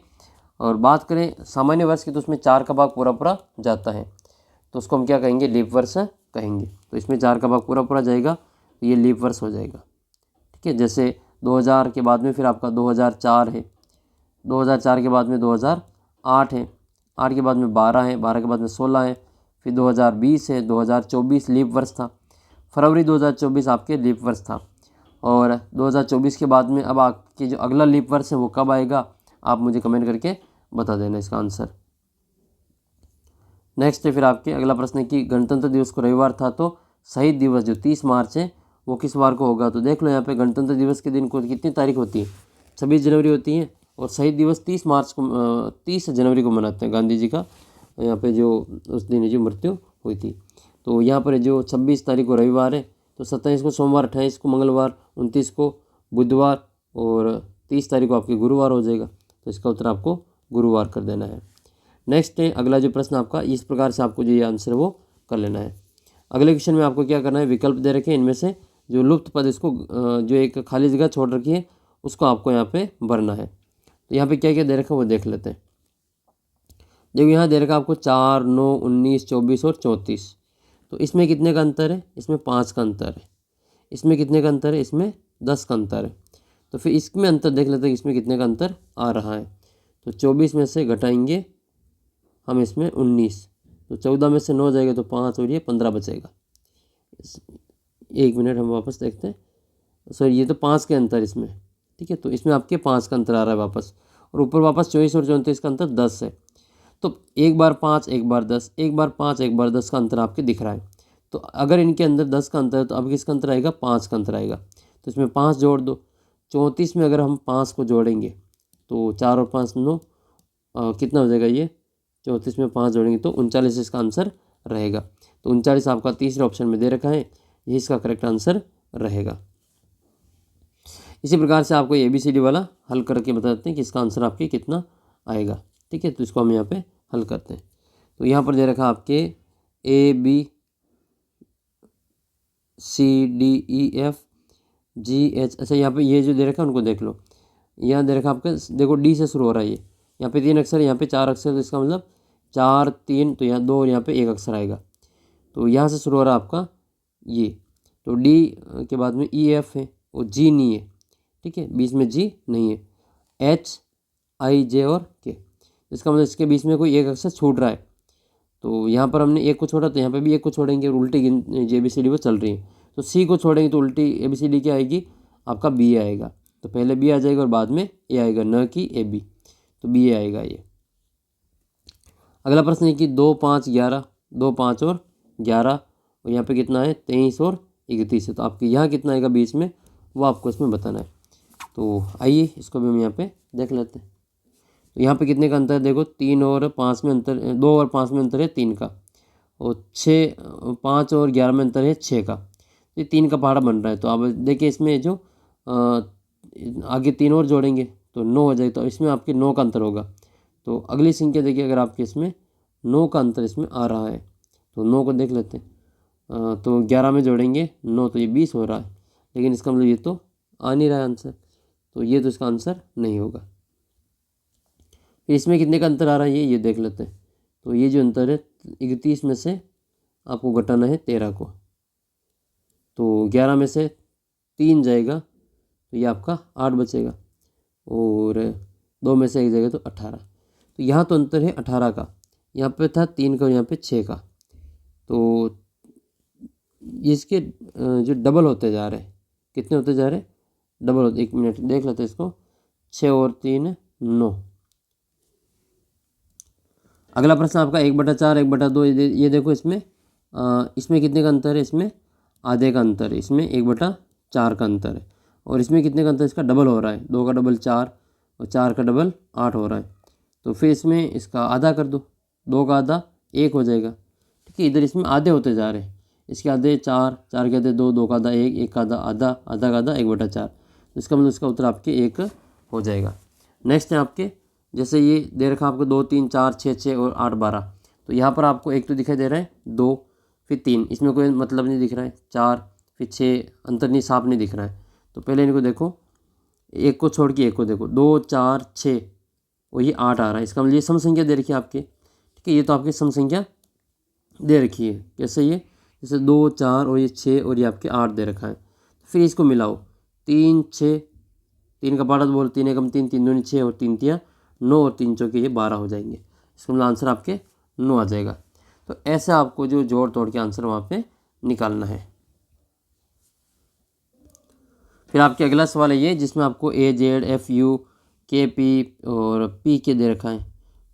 Speaker 1: और बात करें सामान्य वर्ष की तो उसमें 4 का भाग पूरा पूरा जाता है, तो उसको हम क्या कहेंगे, लीप वर्ष कहेंगे। तो इसमें 4 का भाग पूरा पूरा जाएगा, तो ये लीप वर्ष हो जाएगा। ठीक है, जैसे 2000 के बाद में फिर आपका 2004 है, 2004 के बाद में 2008 है, 8 के बाद में 12 है, 12 के बाद में 16 है, फिर 2020 है, 2024 लीप वर्ष था, फरवरी 2024 आपके लीप वर्ष था। और 2024 के बाद में अब आपके जो अगला लीप वर्ष है वो कब आएगा, आप मुझे कमेंट करके बता देना इसका आंसर। नेक्स्ट है फिर आपके अगला प्रश्न है कि गणतंत्र दिवस को रविवार था, तो शहीद दिवस जो 30 मार्च है वो किस वार को होगा। तो देख लो यहाँ पे गणतंत्र दिवस के दिन को कितनी तारीख होती है, 26 जनवरी होती है, और शहीद दिवस 30 जनवरी को मनाते हैं। गांधी जी का यहाँ पे जो उस दिन जो मृत्यु हुई थी, तो यहाँ पर जो 26 तारीख को रविवार है, तो 27 को सोमवार, 28 को मंगलवार, 29 को बुधवार, और 30 तारीख को आपके गुरुवार हो जाएगा। तो इसका उत्तर आपको गुरुवार कर देना है। नेक्स्ट है अगला जो प्रश्न आपका, इस प्रकार से आपको जो ये आंसर वो कर लेना है। अगले क्वेश्चन में आपको क्या करना है, विकल्प दे रखे हैं, इनमें से जो लुप्त पद, इसको जो एक खाली जगह छोड़ रखी है उसको आपको यहाँ पे भरना है। तो यहाँ पे क्या क्या दे रखा है वो देख लेते हैं। देखो यहाँ दे रखा है आपको 4, 9, 19, 24 और 34। तो इसमें कितने का अंतर है, इसमें 5 का अंतर है। इसमें कितने का अंतर है, इसमें 10 का अंतर है। तो फिर इसमें अंतर देख लेते हैं, इसमें कितने का अंतर आ रहा है। तो 24 में से घटाएंगे हम इसमें 19, तो 14 में से 9 जाएगा तो 5, और ये 15 बचेगा। 1 मिनट हम वापस देखते हैं, सर ये तो 5 के अंतर इसमें, ठीक है, तो इसमें आपके 5 का अंतर आ रहा है वापस, और ऊपर वापस 24 और 34 का अंतर 10 है। तो एक बार 5, एक बार 10, एक बार 5, एक बार 10 का अंतर आपके दिख रहा है। तो अगर इनके अंदर 10 का अंतर है तो अब किसका अंतर आएगा, 5 का अंतर आएगा। तो इसमें 5 जोड़ दो, 34 में अगर हम 5 को जोड़ेंगे तो 4 और 5 9, कितना हो जाएगा, ये 34 में 5 जोड़ेंगे तो 39 इसका आंसर रहेगा। तो 39 आपका तीसरे ऑप्शन में दे रखा है, ये इसका करेक्ट आंसर रहेगा। इसी प्रकार से आपको ABCD वाला हल करके बता देते हैं कि इसका आंसर आपके कितना आएगा। ठीक है, तो इसको हम यहाँ पे हल करते हैं। तो यहाँ पर दे रखा आपके ABCDEFGH। अच्छा, यहाँ पे ये जो दे रखा है उनको देख लो। यहाँ दे रखा आपका, देखो D से शुरू हो रहा है ये, यहाँ पे 3 अक्षर, यहाँ पे 4 अक्षर, तो इसका मतलब 4, 3, तो यहाँ 2 और यहाँ पे 1 अक्षर आएगा। तो यहाँ से शुरू हो रहा है आपका ये, तो D के बाद में EF है, और G नहीं है, ठीक है, बीच में G नहीं है, HIJ और K। इसका मतलब इसके बीच में कोई एक अक्षर छूट रहा है, तो यहाँ पर हमने एक को छोड़ा तो यहाँ पे भी एक को छोड़ेंगे, और उल्टी ABCD वो चल रही है। तो C को छोड़ेंगे तो उल्टी ABCD क्या आएगी, आपका B आएगा। तो पहले B आ जाएगा और बाद में A आएगा, न कि AB, तो B आएगा ये। अगला प्रश्न है कि 2, 5, 11, 2, 5 और 11, और यहाँ पे कितना है 23 और 31 है। तो आपके यहाँ कितना आएगा बीच में, वो आपको इसमें बताना है। तो आइए इसको भी हम यहाँ पे देख लेते हैं। तो यहाँ पे कितने का अंतर है, देखो 3 और 5 में अंतर, 2 और 5 में अंतर है 3 का, और 5 और 11 में अंतर है 6 का। ये 3 का पहाड़ा बन रहा है। तो आप देखिए इसमें जो आगे 3 और जोड़ेंगे तो 9 हो जाएगा, तो इसमें आपके 9 का अंतर होगा। तो अगली संख्या देखिए, अगर आपके इसमें 9 का अंतर इसमें आ रहा है तो 9 को देख लेते हैं। तो 11 में जोड़ेंगे 9, तो ये 20 हो रहा है, लेकिन इसका मतलब ये तो आ नहीं रहा है आंसर, तो ये तो इसका आंसर नहीं होगा। फिर इसमें कितने का अंतर आ रहा है ये देख लेते हैं। तो ये जो अंतर है 31 में से आपको घटाना है 13 को, तो 11 में से 3 जाएगा तो ये आपका 8 बचेगा, और 2 में से 1 जाएगा तो 18। तो यहाँ तो अंतर है 18 का, यहाँ पे था 3 का और यहाँ पे 6 का। तो इसके जो डबल होते जा रहे हैं, कितने होते जा रहे हैं, डबल होते। 1 मिनट देख लेते हैं इसको, 6 और 3 9। अगला प्रश्न आपका 1/4 1/2। ये देखो इसमें कितने का अंतर है, इसमें आधे का अंतर है, इसमें 1/4 का अंतर है, और इसमें कितने का अंतर, इसका डबल हो रहा है, 2 का डबल 4 और 4 का डबल 8 हो रहा है। तो फिर इसमें इसका आधा कर दो, 2 का आधा 1 हो जाएगा। ठीक है, इधर इसमें आधे होते जा रहे हैं, इसके आधे 4, 4 के आधे 2, 2 का आधा 1, 1 का आधा आधा, आधा का आधा 1/4। तो इसका मतलब इसका उत्तर आपके 1 हो जाएगा। नेक्स्ट है आपके, जैसे ये दे रखा आपको 2 3 4 6 6 और 8 12। तो यहाँ पर आपको एक तो दिखाई दे रहा है 2, फिर 3, इसमें कोई मतलब नहीं दिख रहा है, 4 फिर 6, अंतर नहीं, साफ नहीं दिख रहा है। तो पहले इनको देखो, एक को छोड़ के एक को देखो, 2 4 6 और ये 8 आ रहा है, इसका मतलब ये सम संख्या दे रखी है आपके। ठीक है, ये तो आपकी सम संख्या दे रखी है। कैसे ये, जैसे 2 4 और ये 6 और ये आपके 8 दे रखा है। फिर इसको मिलाओ, 3 6, 3 का पारा तो बोलो 3 एकम 3, 3 दूनी 6 और 3 तिया 9 और 3 चौके ये 12 हो जाएंगे। इसका मतलब आंसर आपके 9 आ जाएगा। तो ऐसे आपको जो जोड़ तोड़ के आंसर वहाँ पे निकालना है। फिर आपके अगला सवाल है ये, जिसमें आपको A Z F U K P और P के दे रखा है।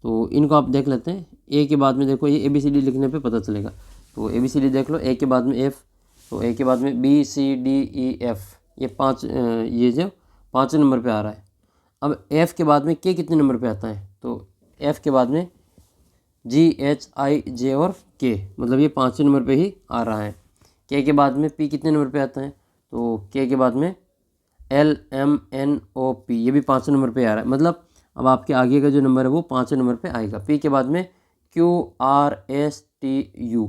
Speaker 1: तो इनको आप देख लेते हैं। A के बाद में देखो, ये ABCD लिखने पे पता चलेगा। तो ABCD देख लो, A के बाद में F, तो A के बाद में B C D E F, ये 5, ये जो 5 नंबर पे आ रहा है। अब F के बाद में K कितने नंबर पे आता है, तो F के बाद में G H I J और K, मतलब ये 5 नंबर पे ही आ रहा है। K के बाद में P कितने नंबर पे आता है, तो K के बाद में L M N O P, ये भी 5 नंबर पे आ रहा है। मतलब अब आपके आगे का जो नंबर है वो 5 नंबर पे आएगा। P के बाद में Q R S T U,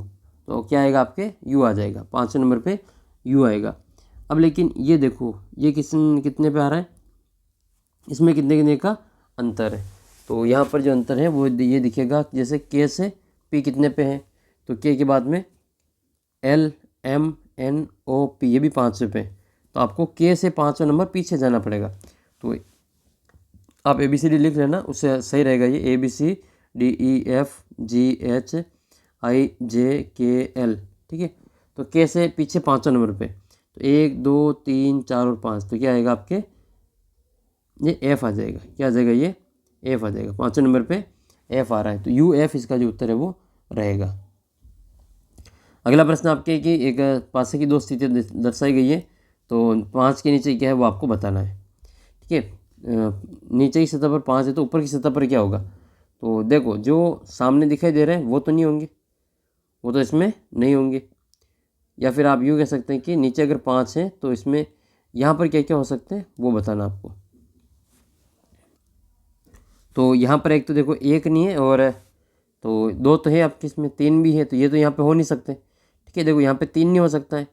Speaker 1: तो क्या आएगा आपके U आ जाएगा, 5 नंबर पे U आएगा। अब लेकिन ये देखो, ये कितने पे आ रहा है, इसमें कितने कितने का अंतर है। तो यहाँ पर जो अंतर है वो ये दिखेगा, जैसे K से P कितने पे है, तो K के बाद में L M N O P, ये भी 5 पे। तो आपको K से 5 नंबर पीछे जाना पड़ेगा। तो आप ABCD लिख लेना, उससे सही रहेगा ये ABCD E F G H I J K L। ठीक है, तो K से पीछे 5 नंबर पे, तो 1 2 3 4 और 5, तो क्या आएगा आपके, ये F आ जाएगा। क्या आ जाएगा, ये F आ जाएगा, 5 नंबर पे F आ रहा है। तो UF इसका जो उत्तर है वो रहेगा। अगला प्रश्न आपके कि एक पासे की 2 स्थितियाँ दर्शाई गई है, तो 5 के नीचे क्या है वो आपको बताना है। ठीक है, नीचे की सतह पर 5 है, तो ऊपर की सतह पर क्या होगा। तो देखो, जो सामने दिखाई दे रहे हैं वो तो नहीं होंगे, वो तो इसमें नहीं होंगे। या फिर आप यूँ कह सकते हैं कि नीचे अगर 5 है तो इसमें यहाँ पर क्या क्या हो सकते हैं वो बताना आपको। तो यहाँ पर एक तो देखो 1 नहीं है, और तो 2 तो है आपके, इसमें 3 भी है, तो ये तो यहाँ पे हो नहीं सकते। ठीक है, देखो यहाँ पे 3 नहीं हो सकता है,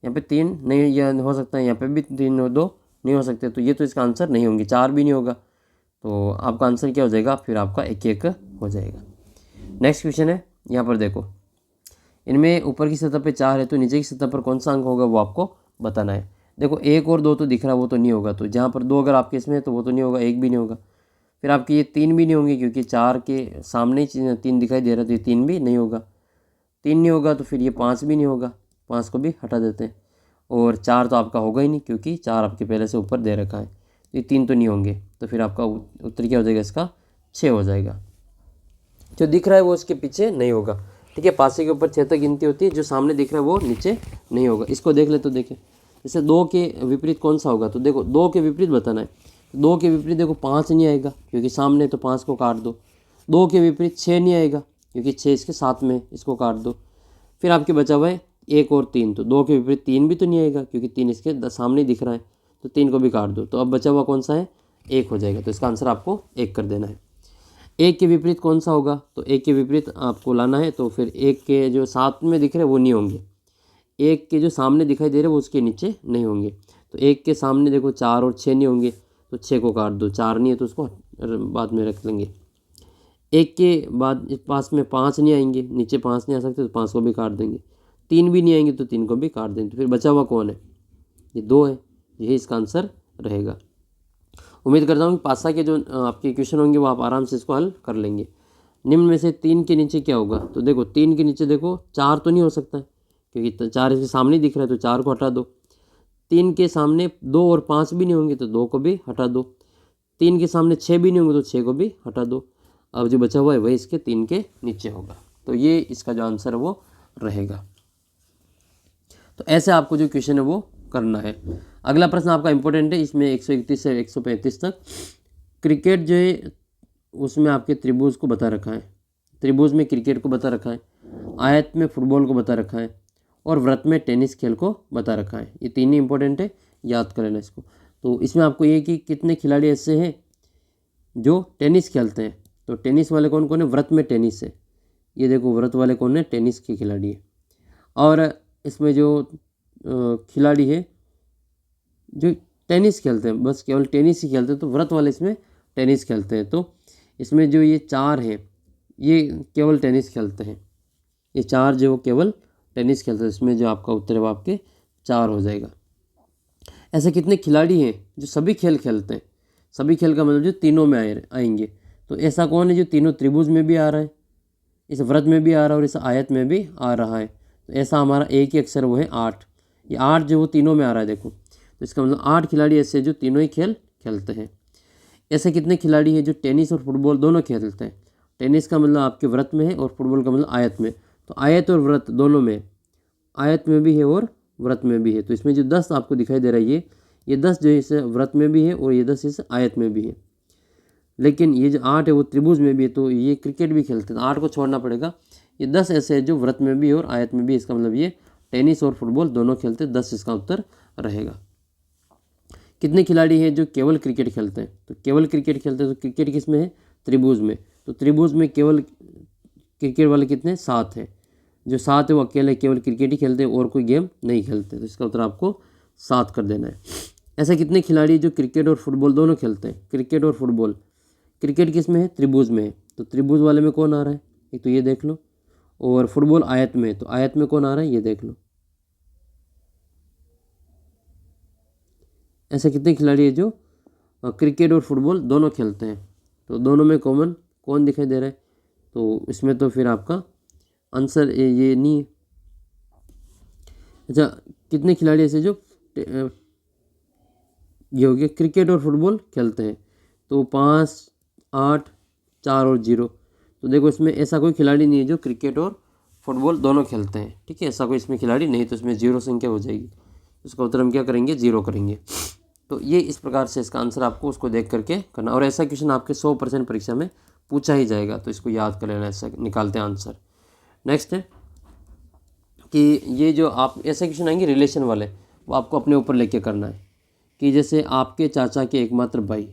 Speaker 1: यहाँ पे 3 नहीं या हो सकता है, यहाँ पे भी 3 और 2 नहीं हो सकते। तो ये तो इसका आंसर नहीं होंगे, 4 भी नहीं होगा। तो आपका आंसर क्या हो जाएगा, फिर आपका 1 1 हो जाएगा। नेक्स्ट क्वेश्चन है, यहाँ पर देखो, इनमें ऊपर की सतह पे 4 है, तो नीचे की सतह पर कौन सा अंक होगा वो आपको बताना है। देखो 1 और 2 तो दिख रहा है, वो तो नहीं होगा। तो जहाँ पर 2 अगर आपके इसमें है तो वो तो नहीं होगा, 1 भी नहीं होगा। फिर आपके ये 3 भी नहीं होंगे, क्योंकि 4 के सामने ही 3 दिखाई दे रहा है, तो ये 3 भी नहीं होगा। 3 नहीं होगा तो फिर ये 5 भी नहीं होगा, 5 को भी हटा देते हैं। और 4 तो आपका होगा ही नहीं, क्योंकि 4 आपके पहले से ऊपर दे रखा है। तो ये 3 तो नहीं होंगे, तो फिर आपका उत्तर क्या हो जाएगा, इसका 6 हो जाएगा। जो दिख रहा है वो इसके पीछे नहीं होगा। ठीक है, पासे के ऊपर 6 तक गिनती होती है, जो सामने दिख रहा है वो नीचे नहीं होगा। इसको देख ले, तो देखें, जैसे 2 के विपरीत कौन सा होगा, तो देखो 2 के विपरीत बताना है। 2 के विपरीत देखो 5 नहीं आएगा, क्योंकि सामने, तो 5 को काट दो। 2 के विपरीत 6 नहीं आएगा, क्योंकि 6 इसके साथ में, इसको काट दो। फिर आपके बचा हुआ है 1 और 3, तो 2 के विपरीत 3 भी तो नहीं आएगा, क्योंकि 3 इसके सामने दिख रहा है, तो 3 को भी काट दो। तो अब बचा हुआ कौन सा है, 1 हो जाएगा। तो इसका आंसर आपको 1 कर देना है। 1 के विपरीत कौन सा होगा, तो 1 के विपरीत आपको लाना है, तो फिर 1 के जो साथ में दिख रहे हैं वो नहीं होंगे। 1 के जो सामने दिखाई दे रहे हैं वो उसके नीचे नहीं होंगे। तो 1 के सामने देखो 4 और 6 नहीं होंगे, तो 6 को काट दो। 4 नहीं है तो उसको बाद में रख लेंगे। एक के बाद पास में 5 नहीं आएंगे, नीचे 5 नहीं आ सकते तो 5 को भी काट देंगे, 3 भी नहीं आएंगे तो 3 को भी काट देंगे, तो फिर बचा हुआ कौन है? ये 2 है। यही इसका आंसर रहेगा। उम्मीद करता हूँ कि पासा के जो आपके क्वेश्चन होंगे वो आप आराम से इसको हल कर लेंगे। निम्न में से 3 के नीचे क्या होगा? तो देखो 3 के नीचे देखो 4 तो नहीं हो सकता है, क्योंकि 4 इसके सामने दिख रहा है तो 4 को हटा दो। 3 के सामने 2 और 5 भी नहीं होंगे तो 2 को भी हटा दो। 3 के सामने 6 भी नहीं होंगे तो 6 को भी हटा दो। अब जो बचा हुआ है वही इसके 3 के नीचे होगा, तो ये इसका जो आंसर है वो रहेगा। तो ऐसे आपको जो क्वेश्चन है वो करना है। अगला प्रश्न आपका इंपॉर्टेंट है, इसमें 131 से 135 तक क्रिकेट जो है उसमें आपके त्रिभुज को बता रखा है। त्रिभुज में क्रिकेट को बता रखा है, आयत में फुटबॉल को बता रखा है और वृत्त में टेनिस खेल को बता रखा है। ये तीन ही इंपॉर्टेंट है, याद कर लेना इसको। तो इसमें आपको ये कि कितने खिलाड़ी ऐसे हैं जो टेनिस खेलते हैं, तो टेनिस वाले कौन कौन है? वृत्त में टेनिस है, ये देखो वृत्त वाले कौन है? टेनिस के खिलाड़ी है। और इसमें जो खिलाड़ी है जो टेनिस खेलते हैं, बस केवल टेनिस ही खेलते हैं, तो वृत्त वाले इसमें टेनिस खेलते हैं। तो इसमें जो ये 4 हैं ये केवल टेनिस खेलते हैं, ये 4 जो केवल टेनिस खेलते हैं, इसमें जो आपका उत्तर है वो आपके 4 हो जाएगा। ऐसे कितने खिलाड़ी हैं जो सभी खेल खेलते हैं? सभी खेल का मतलब जो तीनों में आएंगे, तो ऐसा कौन है जो तीनों त्रिभुज में भी आ रहा है, इस वृत्त में भी आ रहा है और इस आयत में भी आ रहा है? तो ऐसा हमारा एक ही अक्षर वो है 8। ये 8 जो वो तीनों में आ रहा है देखो, तो इसका मतलब 8 खिलाड़ी ऐसे जो तीनों ही खेल खेलते हैं। ऐसे कितने खिलाड़ी हैं जो टेनिस और फुटबॉल दोनों खेलते हैं? टेनिस का मतलब आपके वृत्त में है और फुटबॉल का मतलब आयत में, तो आयत और वृत्त दोनों में, आयत में भी है और वृत्त में भी है। तो इसमें जो 10 आपको दिखाई दे रहा है ये 10 जो है इस वृत्त में भी है और ये 10 इस आयत में भी है। लेकिन ये जो 8 है वो त्रिभुज में भी है, तो ये क्रिकेट भी खेलते हैं, तो 8 को छोड़ना पड़ेगा। ये 10 ऐसे है जो वृत्त में भी है और आयत में भी, इसका मतलब ये टेनिस और फुटबॉल दोनों खेलते हैं, 10 इसका उत्तर रहेगा। कितने खिलाड़ी हैं जो केवल क्रिकेट खेलते हैं? तो केवल क्रिकेट खेलते हैं, तो क्रिकेट किस में है? त्रिभुज में। तो त्रिभुज में केवल क्रिकेट वाले कितने? 7 हैं। जो 7 है वो अकेले केवल क्रिकेट ही खेलते हैं और कोई गेम नहीं खेलते, तो इसका उत्तर आपको 7 कर देना है। ऐसे कितने खिलाड़ी जो क्रिकेट और फुटबॉल दोनों खेलते हैं? क्रिकेट और फुटबॉल, क्रिकेट किस में है? त्रिभुज में है, तो त्रिभुज वाले में कौन आ रहा है? एक तो ये देख लो, और फुटबॉल आयत में है, तो आयत में कौन आ रहा है? ये देख लो। ऐसे कितने खिलाड़ी है जो क्रिकेट और फुटबॉल दोनों खेलते हैं? तो दोनों में कॉमन कौन दिखाई दे रहा है? तो इसमें तो फिर आपका आंसर ये नहीं है। अच्छा, कितने खिलाड़ी ऐसे जो ये हो गया क्रिकेट और फुटबॉल खेलते हैं? तो 5, 8, 4 और 0। तो देखो इसमें ऐसा कोई खिलाड़ी नहीं है जो क्रिकेट और फुटबॉल दोनों खेलते हैं, ठीक है, ऐसा कोई इसमें खिलाड़ी नहीं, तो इसमें 0 संख्या हो जाएगी। इसका उत्तर हम क्या करेंगे? 0 करेंगे। तो ये इस प्रकार से इसका आंसर आपको उसको देख करके करना, और ऐसा क्वेश्चन आपके 100% परीक्षा में पूछा ही जाएगा, तो इसको याद कर लेना, ऐसा निकालते हैं आंसर। नेक्स्ट है कि ये जो आप ऐसे क्वेश्चन आएंगे रिलेशन वाले, वो आपको अपने ऊपर लेके करना है। कि जैसे आपके चाचा के एकमात्र भाई,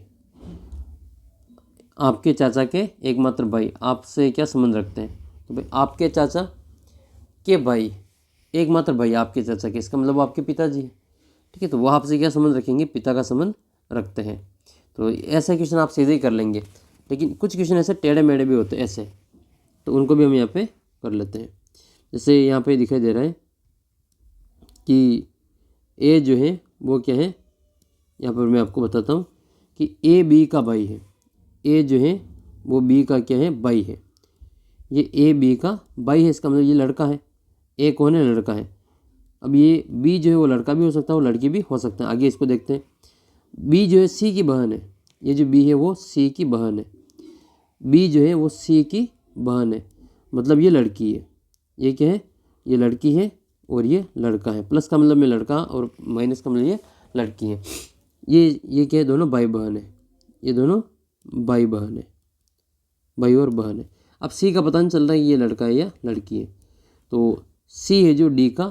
Speaker 1: आपके चाचा के एकमात्र भाई आपसे क्या संबंध रखते हैं? तो भाई आपके चाचा के भाई, एकमात्र भाई आपके चाचा के, इसका मतलब वो आपके पिताजी हैं, ठीक है, तो वो आपसे क्या संबंध रखेंगे? पिता का संबंध रखते हैं। तो ऐसा क्वेश्चन आप सीधे ही कर लेंगे, लेकिन कुछ क्वेश्चन ऐसे टेढ़े मेढ़े भी होते हैं ऐसे, तो उनको भी हम यहाँ पे कर लेते हैं। जैसे यहाँ पे दिखाई दे रहा है कि ए जो है वो क्या है, यहाँ पर मैं आपको बताता हूँ कि ए बी का भाई है। ए जो है वो बी का क्या है? भाई है। ये ए बी का भाई है, इसका मतलब ये लड़का है। ए कौन है? लड़का है। अब ये बी जो है वो लड़का भी हो सकता है और लड़की भी हो सकता है। आगे इसको देखते हैं। बी जो है सी की बहन है, ये जो बी है वो सी की बहन है। बी जो है वो सी की बहन है, मतलब ये लड़की है। ये क्या है? ये लड़की है और ये लड़का है। प्लस का मतलब में लड़का और माइनस का मतलब ये लड़की है। ये क्या है? दोनों भाई बहन है, ये दोनों भाई बहन है, भाई और बहन है। अब सी का पता नहीं चल रहा है ये लड़का है या लड़की है, तो सी है जो डी का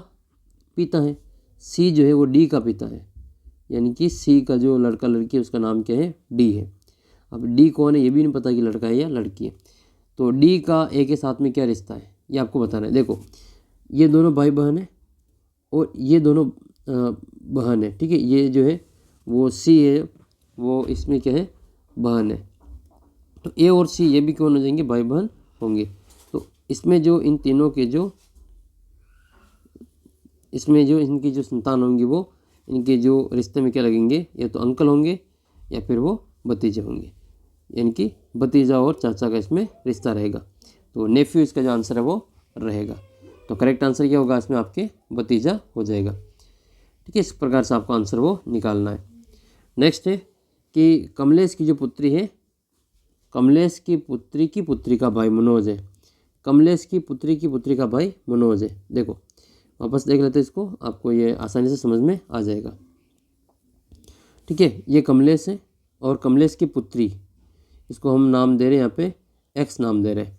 Speaker 1: पिता है। सी जो है वो डी का पिता है, यानी कि सी का जो लड़का लड़की है उसका नाम क्या है? डी है। अब डी कौन है ये भी नहीं पता कि लड़का है या लड़की है, तो डी का ए के साथ में क्या रिश्ता है ये आपको बताना है। देखो ये दोनों भाई बहन है और ये दोनों बहन है, ठीक है। ये जो है वो सी है, वो इसमें क्या है? बहन है। तो ए और सी ये भी कौन हो जाएंगे, भाई बहन होंगे। तो इसमें जो इन तीनों के जो इसमें जो इनकी जो संतान होंगी वो इनके जो रिश्ते में क्या लगेंगे, या तो अंकल होंगे या फिर वो भतीजे होंगे, यानी कि भतीजा और चाचा का इसमें रिश्ता रहेगा। तो नेफ्यू इसका जो आंसर है वो रहेगा। तो करेक्ट आंसर क्या होगा इसमें, आपके भतीजा हो जाएगा। ठीक है, इस प्रकार से आपको आंसर वो निकालना है। नेक्स्ट है कि कमलेश की जो पुत्री है, कमलेश की पुत्री का भाई मनोज है। कमलेश की पुत्री का भाई मनोज है। देखो वापस देख लेते हैं इसको, आपको ये आसानी से समझ में आ जाएगा। ठीक है, ये कमलेश है और कमलेश की पुत्री, इसको हम नाम दे रहे हैं यहाँ पे एक्स नाम दे रहे हैं,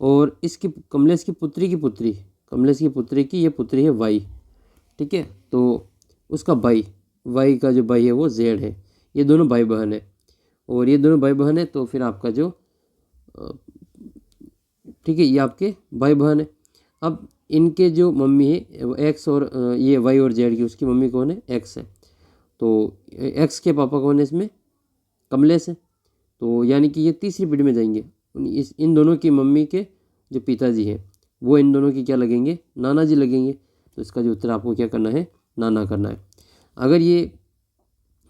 Speaker 1: और इसकी कमलेश की पुत्री की ये पुत्री है वाई। ठीक है, तो उसका भाई, वाई का जो भाई है वो जेड है। ये दोनों भाई बहन है, और ये दोनों भाई बहन है, तो फिर आपका जो ठीक है ये आपके भाई बहन है। अब इनके जो मम्मी है वो एक्स, और ये वाई और जेड की उसकी मम्मी कौन है, एक्स है। तो एक्स के पापा कौन है इसमें, कमलेश है। तो यानी कि ये तीसरी पीढ़ी में जाएंगे। इन दोनों की मम्मी के जो पिताजी हैं वो इन दोनों की क्या लगेंगे, नाना जी लगेंगे। तो इसका जो उत्तर आपको क्या करना है, नाना करना है। अगर ये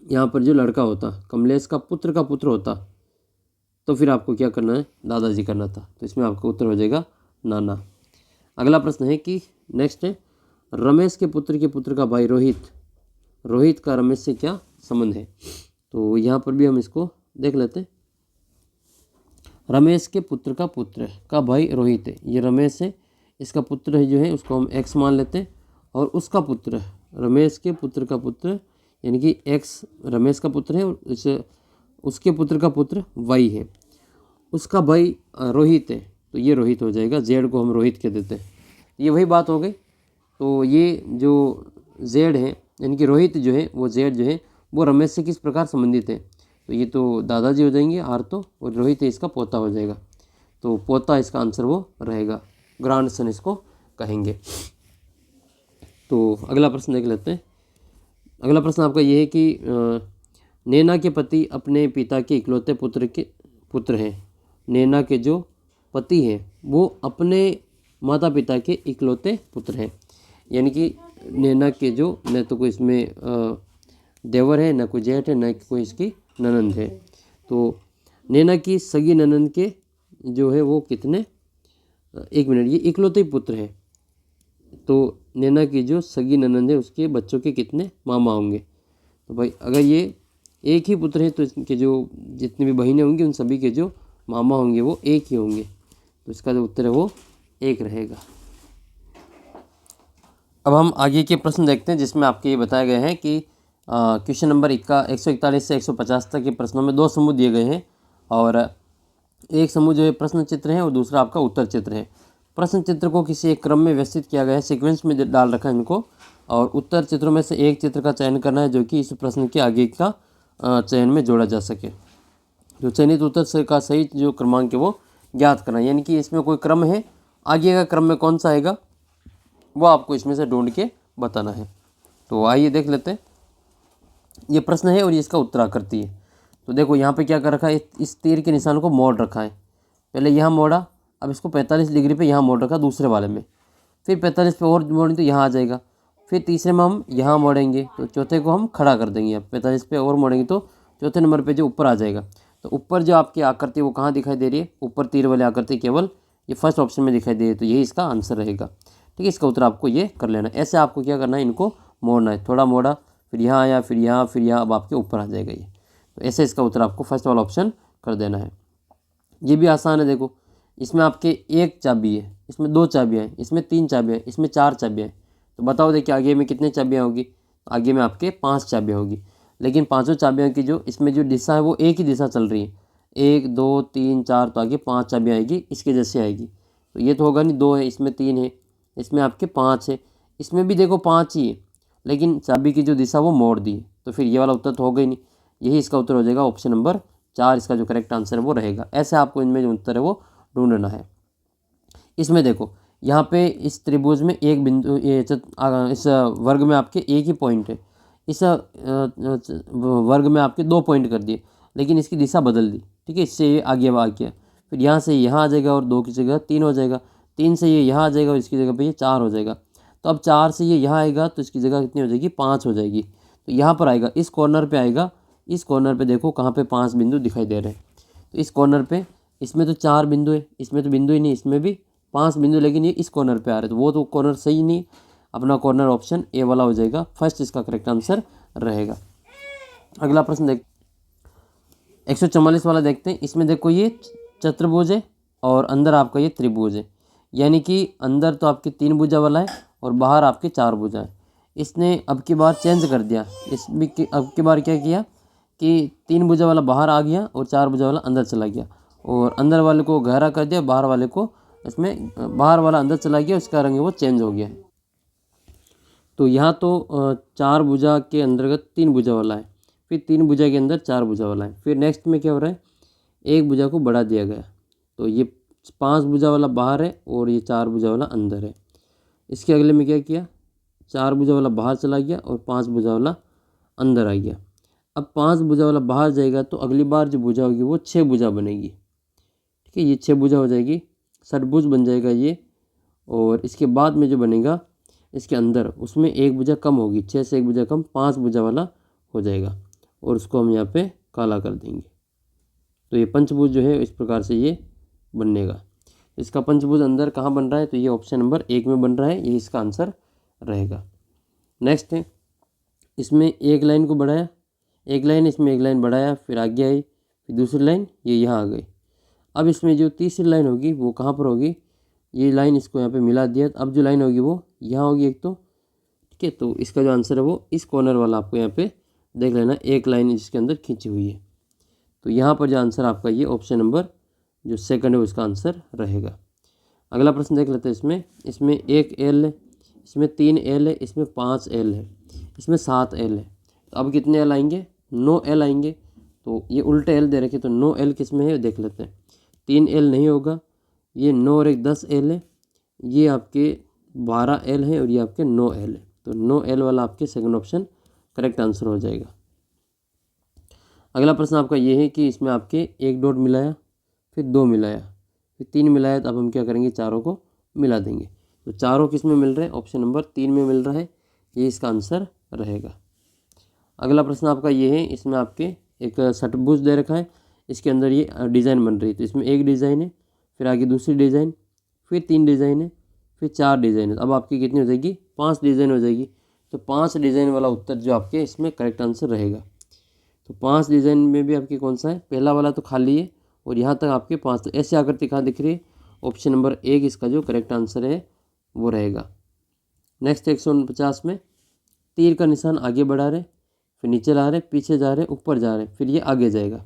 Speaker 1: यहाँ पर जो लड़का होता, कमलेश का पुत्र होता, तो फिर आपको क्या करना है, दादाजी करना था। तो इसमें आपका उत्तर हो जाएगा नाना। अगला प्रश्न है कि नेक्स्ट है, रमेश के पुत्र का भाई रोहित का रमेश से क्या संबंध है। तो यहाँ पर भी हम इसको देख लेते हैं। रमेश के पुत्र का भाई रोहित है, ये रमेश है, इसका पुत्र है जो है उसको हम एक्स मान लेते हैं, और उसका पुत्र रमेश के पुत्र का पुत्र यानी कि एक्स रमेश का पुत्र है, और उसके पुत्र का पुत्र वाई है। उसका भाई रोहित है, तो ये रोहित हो जाएगा, जेड को हम रोहित कह देते हैं। ये वही बात हो गई। तो ये जो जेड है यानी कि रोहित जो है वो जेड जो है वो रमेश से किस प्रकार संबंधित है, तो ये तो दादाजी हो जाएंगे आर तो, और रोहित है इसका पोता हो जाएगा। तो पोता इसका आंसर वो रहेगा, ग्रैंडसन इसको कहेंगे। तो अगला प्रश्न देख लेते हैं। अगला प्रश्न आपका ये है कि नैना के पति अपने पिता के इकलौते पुत्र हैं। नैना के जो पति हैं वो अपने माता पिता के इकलौते पुत्र हैं, यानी कि नैना के जो न तो कोई इसमें देवर है, न कोई जेठ है, न कोई इसकी ननंद है। तो नैना की सगी ननंद के जो है वो कितने, एक मिनट, ये इकलौते पुत्र हैं। तो नैना की जो सगी ननंद है उसके बच्चों के कितने मामा होंगे। तो भाई अगर ये एक ही पुत्र है तो इसके जो जितनी भी बहनें होंगी उन सभी के जो मामा होंगे वो एक ही होंगे। तो इसका जो उत्तर है वो एक रहेगा। अब हम आगे के प्रश्न देखते हैं, जिसमें आपके ये बताया गया है कि क्वेश्चन नंबर 141 से 150 तक के प्रश्नों में 2 समूह दिए गए हैं, और एक समूह जो है प्रश्न चित्र है और दूसरा आपका उत्तर चित्र है। प्रश्न चित्र को किसी एक क्रम में व्यवस्थित किया गया है, सीक्वेंस में डाल रखा है इनको, और उत्तर चित्रों में से एक चित्र का चयन करना है जो कि इस प्रश्न के आगे का चयन में जोड़ा जा सके। जो चयनित उत्तर का सही जो क्रमांक है वो ज्ञात करना, यानी कि इसमें कोई क्रम है, आगे का क्रम में कौन सा आएगा वो आपको इसमें से ढूंढ के बताना है। तो आइए देख लेते हैं। ये प्रश्न है और ये इसका उत्तर आकृति है। तो देखो यहाँ पे क्या कर रखा है, इस तीर के निशान को मोड़ रखा है। पहले यहाँ मोड़ा, अब इसको 45 डिग्री पे यहाँ मोड़ रखा दूसरे वाले में, फिर 45 पे और मोड़ेंगे तो यहाँ आ जाएगा, फिर तीसरे में हम यहाँ मोड़ेंगे तो चौथे को हम खड़ा कर देंगे। अब 45 पे और मोड़ेंगे तो चौथे नंबर पे जो ऊपर आ जाएगा। तो ऊपर जो आपकी आकृति वो कहाँ दिखाई दे रही है, ऊपर तीर वाली आकृति केवल ये फर्स्ट ऑप्शन में दिखाई दे रही है, तो यही इसका आंसर रहेगा। ठीक है, इसका उत्तर आपको ये कर लेना है। ऐसे आपको क्या करना है, इनको मोड़ना है, थोड़ा मोड़ा, फिर यहाँ आया, फिर यहाँ, फिर यहाँ, अब आपके ऊपर आ जाएगा ये। तो ऐसे इसका उत्तर आपको फर्स्ट वाला ऑप्शन कर देना है। ये भी आसान है। देखो इसमें आपके एक चाबी है, इसमें 2 चाबियाँ हैं, इसमें 3 चाबियाँ हैं, इसमें 4 चाबियाँ हैं। तो बताओ देखिए आगे में कितने चाबियाँ होगी, आगे में आपके 5 चाबियाँ होगी। लेकिन पाँचों चाबियों की जो इसमें जो दिशा है वो एक ही दिशा चल रही है, 1 2 3 4, तो आगे 5 चाबियाँ आएगी, इसके जैसे आएगी। तो ये तो होगा नहीं, 2 है, इसमें 3 है, इसमें आपके 5 है, इसमें भी देखो 5 ही है, लेकिन चाबी की जो दिशा वो मोड़ दी है। तो फिर ये वाला उत्तर तो होगा ही नहीं, यही इसका उत्तर हो जाएगा ऑप्शन नंबर 4, इसका जो करेक्ट आंसर है वो रहेगा। ऐसे आपको इनमें जो उत्तर है वो ढूंढना है। इसमें देखो यहाँ पे इस त्रिभुज में एक बिंदु, इस वर्ग में आपके एक ही पॉइंट है, इस वर्ग में आपके 2 पॉइंट कर दिए, लेकिन इसकी दिशा बदल दी, ठीक है, इससे ये आगे आ गया, फिर यहाँ से यहाँ आ जाएगा और 2 की जगह 3 हो जाएगा, 3 से ये यहाँ आ जाएगा और इसकी जगह पे ये 4 हो जाएगा। तो अब 4 से ये यहाँ आएगा तो इसकी जगह कितनी हो जाएगी, 5 हो जाएगी। तो यहाँ पर आएगा, इस कॉर्नर पे आएगा, इस कॉर्नर पे देखो कहाँ पे 5 बिंदु दिखाई दे रहे हैं। तो इस कॉर्नर पे, इसमें तो 4 बिंदु है, इसमें तो बिंदु ही नहीं, इसमें भी 5 बिंदु, लेकिन ये इस कॉर्नर पे आ रहे हैं, तो वो तो कॉर्नर सही नहीं। अपना कॉर्नर ऑप्शन ए वाला हो जाएगा, फर्स्ट इसका करेक्ट आंसर रहेगा। अगला प्रश्न देख 144 वाला देखते हैं। इसमें देखो ये चतुर्भुज है और अंदर आपका ये त्रिभुज है, यानी कि अंदर तो आपके 3 भुजा वाला है और बाहर आपके 4 भुजा है। इसने अब की बार चेंज कर दिया, इसमें अब की बार क्या किया कि 3 भुजा वाला बाहर आ गया और 4 भुजा वाला अंदर चला गया, और अंदर वाले को गहरा कर दिया, बाहर वाले को, इसमें बाहर वाला अंदर चला गया, उसका रंग वो चेंज हो गया है। तो यहाँ तो 4 भुजा के अंतर्गत 3 भुजा वाला है, फिर 3 भुजा के अंदर 4 भुजा वाला है, फिर नेक्स्ट में क्या हो रहा है, एक भुजा को बढ़ा दिया गया, तो ये 5 भुजा वाला बाहर है और ये 4 भुजा वाला अंदर है। इसके अगले में क्या किया, 4 भुजा वाला बाहर चला गया और 5 भुजा वाला अंदर आ गया। अब 5 भुजा वाला बाहर जाएगा तो अगली बार जो भुजा होगी वो 6 भुजा बनेगी, ठीक है, ये 6 भुजा हो जाएगी, षटभुज बन जाएगा ये। और इसके बाद में जो बनेगा इसके अंदर, उसमें एक भुजा कम होगी, 6 से एक भुजा कम, 5 भुजा वाला हो जाएगा, और उसको हम यहाँ पे काला कर देंगे। तो ये पंचभुज जो है इस प्रकार से ये बनेगा। इसका पंचभुज अंदर कहाँ बन रहा है, तो ये ऑप्शन नंबर 1 में बन रहा है, ये इसका आंसर रहेगा। नेक्स्ट है, इसमें एक लाइन को बढ़ाया, एक लाइन, इसमें एक लाइन बढ़ाया, फिर आगे आई, फिर दूसरी लाइन ये यहाँ आ गई। अब इसमें जो तीसरी लाइन होगी वो कहाँ पर होगी, ये लाइन इसको यहाँ पे मिला दिया, अब जो लाइन होगी वो यहाँ होगी एक तो, ठीक है। तो इसका जो आंसर है वो इस कॉर्नर वाला आपको यहाँ पे देख लेना, एक लाइन जिसके अंदर खींची हुई है। तो यहाँ पर जो आंसर आपका ये ऑप्शन नंबर जो सेकंड है उसका आंसर रहेगा। अगला प्रश्न देख लेते हैं। इसमें एक एल है, इसमें 3 एल है, इसमें 5 एल है, इसमें 7 एल है। तो अब कितने एल आएंगे, 9 एल आएंगे। तो ये उल्टे एल दे रखे, तो 9 एल किस में है देख लेते हैं। 3 एल नहीं होगा, ये 9 और 1 10 एल है, ये आपके 12 एल है और ये आपके 9 एल है। तो 9 एल वाला आपके सेकंड ऑप्शन करेक्ट आंसर हो जाएगा। अगला प्रश्न आपका ये है कि इसमें आपके 1 डॉट मिलाया, फिर 2 मिलाया, फिर 3 मिलाया, तो अब हम क्या करेंगे, चारों को मिला देंगे। तो चारों किस में मिल रहे हैं, ऑप्शन नंबर 3 में मिल रहा है, ये इसका आंसर रहेगा। अगला प्रश्न आपका ये है, इसमें आपके एक षटभुज दे रखा है, इसके अंदर ये डिज़ाइन बन रही है। तो इसमें एक डिज़ाइन है, फिर आगे दूसरी डिज़ाइन, फिर 3 डिज़ाइन है, फिर 4 डिज़ाइन है। अब आपकी कितनी हो जाएगी, 5 डिज़ाइन हो जाएगी। तो 5 डिज़ाइन वाला उत्तर जो आपके इसमें करेक्ट आंसर रहेगा। तो 5 डिज़ाइन में भी आपके कौन सा है, पहला वाला तो खाली है और यहाँ तक आपके 5, तो ऐसे आकृति कहाँ दिख रही है, ऑप्शन नंबर 1 इसका जो करेक्ट आंसर है वो रहेगा। नेक्स्ट 149 में तीर का निशान आगे बढ़ा रहे, फिर नीचे ला रहे, पीछे जा रहे, ऊपर जा रहे, फिर ये आगे जाएगा।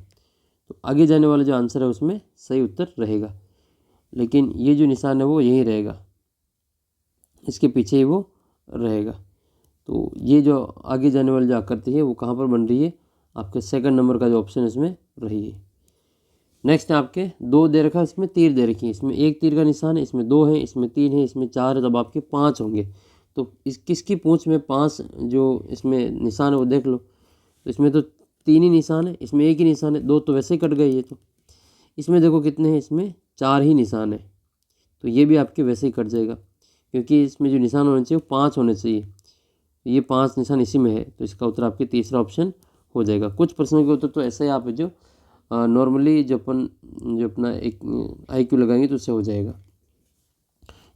Speaker 1: तो आगे जाने वाला जो आंसर है उसमें सही उत्तर रहेगा, लेकिन ये जो निशान है वो यहीं रहेगा, इसके पीछे ही वो रहेगा। तो ये जो आगे जाने वाली जो आकृति है वो कहाँ पर बन रही है, आपके सेकंड नंबर का जो ऑप्शन है इसमें रही है। नेक्स्ट है आपके 2 दे रखा है, इसमें तीर दे रखी है, इसमें 1 तीर का निशान है, इसमें 2 है, इसमें 3 है, इसमें 4 है, तब आपके 5 होंगे। तो इस किसकी पूंछ में 5 जो इसमें निशान है वो देख लो। तो इसमें तो 3 ही निशान है, इसमें 1 ही निशान है, 2 तो वैसे ही कट गए ये। तो इसमें देखो कितने हैं, इसमें 4 ही निशान है, तो ये भी आपके वैसे ही कट जाएगा, क्योंकि इसमें जो निशान होने चाहिए वो 5 होने चाहिए, ये 5 निशान इसी में है। तो इसका उत्तर आपके तीसरा ऑप्शन हो जाएगा। कुछ प्रश्नों के उत्तर तो ऐसा ही आप जो नॉर्मली जो अपना एक IQ लगाएंगे तो उससे हो जाएगा।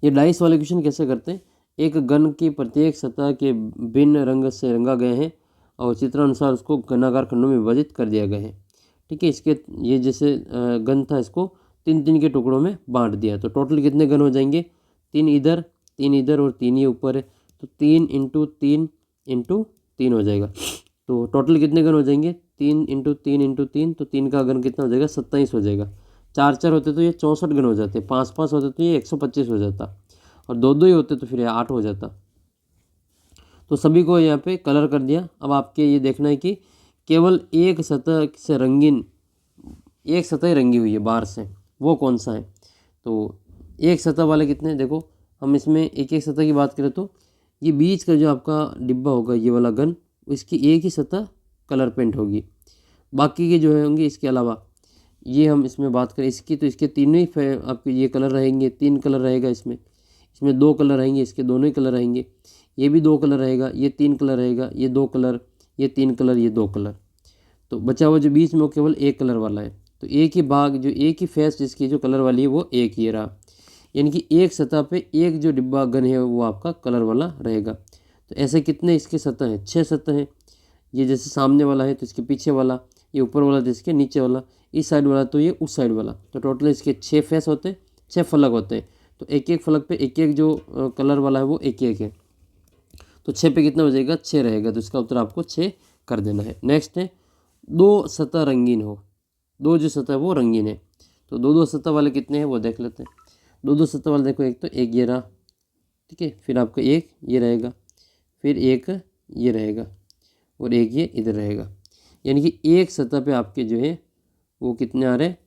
Speaker 1: ये डाइस वाले क्वेश्चन कैसे करते हैं, एक घन की प्रत्येक सतह के भिन्न रंग से रंगा गए हैं और चित्रानुसार उसको घनाकार खंडों में विभाजित कर दिया गया है, ठीक है। इसके ये जैसे घन था, इसको 3-3 के टुकड़ों में बांट दिया। तो टोटल कितने घन हो जाएंगे, 3 इधर, 3 इधर और 3 ये ऊपर है, तो 3 × 3 × 3 हो जाएगा। तो टोटल कितने घन हो जाएंगे, 3 × 3 × 3, तो 3 का घन कितना हो जाएगा, 27 हो जाएगा। 4-4 होते तो ये 64 घन हो जाते, 5-5 होते तो ये 125 हो जाता, और 2-2 ही होते तो फिर 8 हो जाता। तो सभी को यहाँ पे कलर कर दिया। अब आपके ये देखना है कि केवल एक सतह से रंगीन, एक सतह रंगी हुई है बाहर से, वो कौन सा है। तो एक सतह वाले कितने, देखो हम इसमें एक एक सतह की बात करें तो ये बीच का जो आपका डिब्बा होगा, ये वाला घन, इसकी एक ही सतह कलर पेंट होगी। बाकी के जो है होंगे इसके अलावा, ये हम इसमें बात करें इसकी, तो इसके तीनों ही आपके ये कलर रहेंगे, 3 कलर रहेगा इसमें, इसमें 2 कलर रहेंगे, इसके दोनों ही कलर रहेंगे, ये भी 2 कलर रहेगा, ये 3 कलर रहेगा, ये 2 कलर, ये 3 कलर, ये 2 कलर। तो बचा हुआ जो बीच में वो केवल एक कलर वाला है। तो एक ही भाग, जो एक ही फेस जिसकी जो कलर वाली है वो एक ही रहा, यानी कि एक सतह पे एक जो डिब्बा गन है वो आपका कलर वाला रहेगा। तो ऐसे कितने इसके सतह हैं? 6 सतह हैं। ये जैसे सामने वाला है तो इसके पीछे वाला, ये ऊपर वाला तो इसके नीचे वाला, इस साइड वाला तो ये उस साइड वाला। तो टोटल इसके 6 फेस होते हैं, 6 फलक होते हैं। तो एक एक फलक पे एक एक जो कलर वाला है वो एक एक है। तो 6 पे कितना हो जाएगा? 6 रहेगा। तो इसका उत्तर आपको 6 कर देना है। नेक्स्ट है, 2 सतह रंगीन हो। 2 जो सतह वो रंगीन है। तो 2 सतह वाले कितने हैं वो देख लेते हैं। 2 सतह वाले देखो, एक तो एक ये रहा, ठीक है, फिर आपका एक ये रहेगा, फिर एक ये रहेगा, और एक ये इधर रहेगा। यानी कि एक सतह पे आपके जो है वो कितने आ रहे हैं?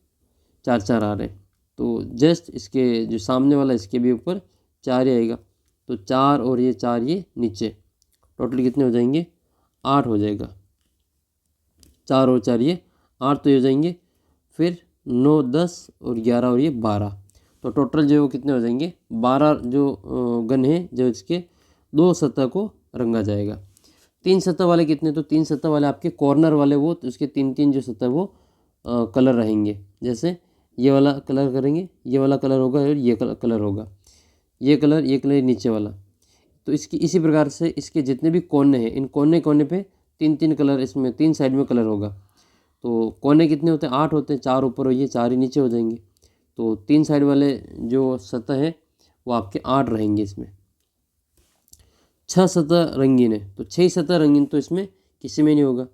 Speaker 1: 4 आ रहे हैं। तो जस्ट इसके जो सामने वाला इसके भी ऊपर 4 ही आएगा। तो 4 और ये 4 ये नीचे, टोटल कितने हो जाएंगे? 8 हो जाएगा। 4 और 4 ये 8 तो हो जाएंगे, फिर 9, 10 और 11 और ये 12। तो टोटल जो है वो कितने हो जाएंगे? 12 जो गन है जो इसके 2 सतह को रंगा जाएगा। 3 सतह वाले कितने? तो 3 सतह वाले आपके कॉर्नर वाले वो, तो उसके 3 जो सतह वो कलर रहेंगे। जैसे ये वाला कलर करेंगे, ये वाला कलर होगा और ये कलर होगा, ये कलर नीचे वाला। तो इसकी इसी प्रकार से इसके जितने भी कोने हैं, इन कोने कोने पे 3 कलर, इसमें 3 साइड में कलर होगा। तो कोने कितने होते हैं? 8 होते हैं। 4 ऊपर और ये 4 ही नीचे हो जाएंगे। तो 3 साइड वाले जो सतह है वो आपके 8 रहेंगे इसमें। 6 सतह रंगीन है। तो 6 सतह रंगीन तो इसमें किसी में नहीं होगा।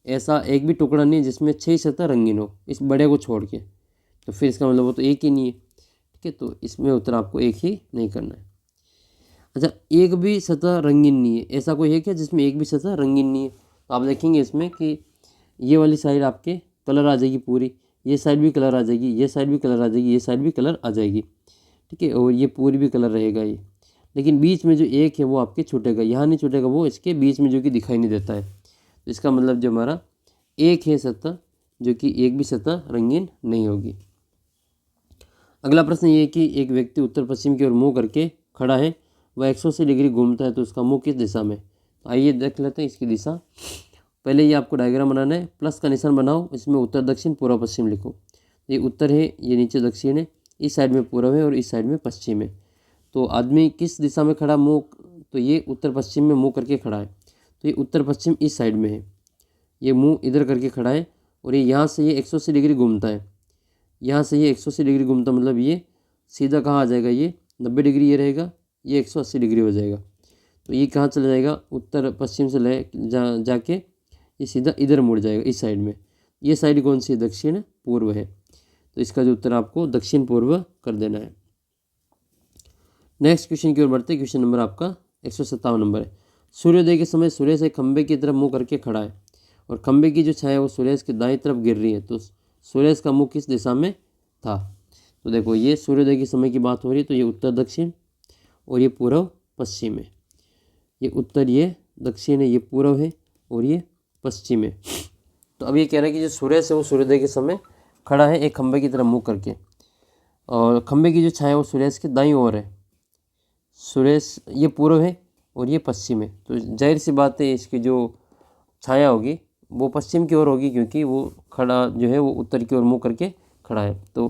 Speaker 1: ऐसा एक भी टुकड़ा नहीं है जिसमें 6 सतह रंगीन हो, इस बड़े को छोड़ के। तो फिर इसका मतलब वो तो एक ही नहीं है, ठीक है। तो इसमें उत्तर आपको एक ही नहीं करना है। अच्छा, एक भी सतह रंगीन नहीं है, ऐसा कोई है क्या जिसमें एक भी सतह रंगीन नहीं है? तो आप देखेंगे इसमें कि ये वाली साइड आपके कलर आ जाएगी पूरी, ये साइड भी कलर आ जाएगी, ये साइड भी कलर आ जाएगी, ये साइड भी कलर आ जाएगी, ठीक है, और ये पूरी भी कलर रहेगा ये। लेकिन बीच में जो एक है वो आपके छूटेगा, यहाँ नहीं छूटेगा, वो इसके बीच में जो कि दिखाई नहीं देता है। तो इसका मतलब जो हमारा एक है सतह, जो कि एक भी सतह रंगीन नहीं होगी। अगला प्रश्न ये है कि एक व्यक्ति उत्तर पश्चिम की ओर मुँह करके खड़ा है, वह 180 डिग्री घूमता है, तो उसका मुँह किस दिशा में? आइए देख लेते हैं इसकी दिशा। पहले ये आपको डायग्राम बनाना है, प्लस का निशान बनाओ, इसमें उत्तर दक्षिण पूर्व पश्चिम लिखो। ये उत्तर है, ये नीचे दक्षिण है, इस साइड में पूर्व है और इस साइड में पश्चिम है। तो आदमी किस दिशा में खड़ा मुँह? तो ये उत्तर पश्चिम में मुँह करके खड़ा है। तो ये उत्तर पश्चिम इस साइड में है, ये मुँह इधर करके खड़ा है, और ये यहाँ से ये 180 डिग्री घूमता है। यहाँ से ये 180 डिग्री घूमता, मतलब ये सीधा कहाँ आ जाएगा? ये 90 डिग्री ये रहेगा, ये 180 डिग्री हो जाएगा। तो ये कहाँ चला जाएगा? उत्तर पश्चिम से जाके ये सीधा इधर मुड़ जाएगा, इस साइड में। ये साइड कौन सी है? दक्षिण पूर्व है। तो इसका जो उत्तर आपको दक्षिण पूर्व कर देना है। नेक्स्ट क्वेश्चन की ओर बढ़ते हैं। क्वेश्चन नंबर आपका 157 नंबर है। सूर्योदय के समय सूर्य से खंबे की तरफ मुँह करके खड़ा है, और खंबे की जो छाया वो सूर्य के दाईं तरफ गिर रही है, तो सूर्य का मुँह किस दिशा में था? तो देखो, ये सूर्योदय के समय की बात हो रही है, तो ये उत्तर दक्षिण और ये पूर्व पश्चिम है। ये उत्तर, ये दक्षिण है, ये पूर्व है और ये पश्चिम है। तो अब ये कह रहा है कि जो सूर्य से वो सूर्योदय के समय खड़ा है एक खंबे की तरफ मुँह करके, और खंबे की जो छाया वो सूर्य के दाईं ओर है। सूर्य ये पूर्व है और ये पश्चिम है, तो जाहिर सी बात है इसकी जो छाया होगी वो पश्चिम की ओर होगी, क्योंकि वो खड़ा जो है वो उत्तर की ओर मुँह करके खड़ा है। तो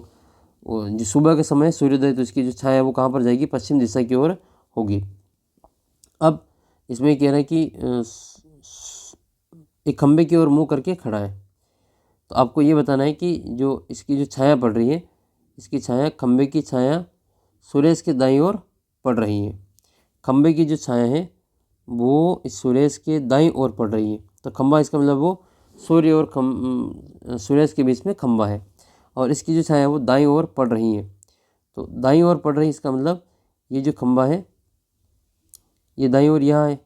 Speaker 1: जो सुबह के समय सूर्योदय, तो इसकी जो छाया है वो कहाँ पर जाएगी? पश्चिम दिशा की ओर होगी। अब इसमें कह रहा है कि एक खंबे की ओर मुँह करके खड़ा है, तो आपको ये बताना है कि जो इसकी जो छाया पड़ रही है, इसकी छाया, खंबे की छाया सूर्य के दाईं ओर पड़ रही है। खंबे की जो छाया है वो इस सूर्य के दाईं ओर पड़ रही है। तो खंबा, इसका मतलब वो सूर्य और सूर्य के बीच में खंबा है, और इसकी जो छाया है वो दाईं ओर पड़ रही है। तो दाईं ओर पड़ रही है, इसका मतलब ये जो खंबा है ये दाईं ओर यहाँ है,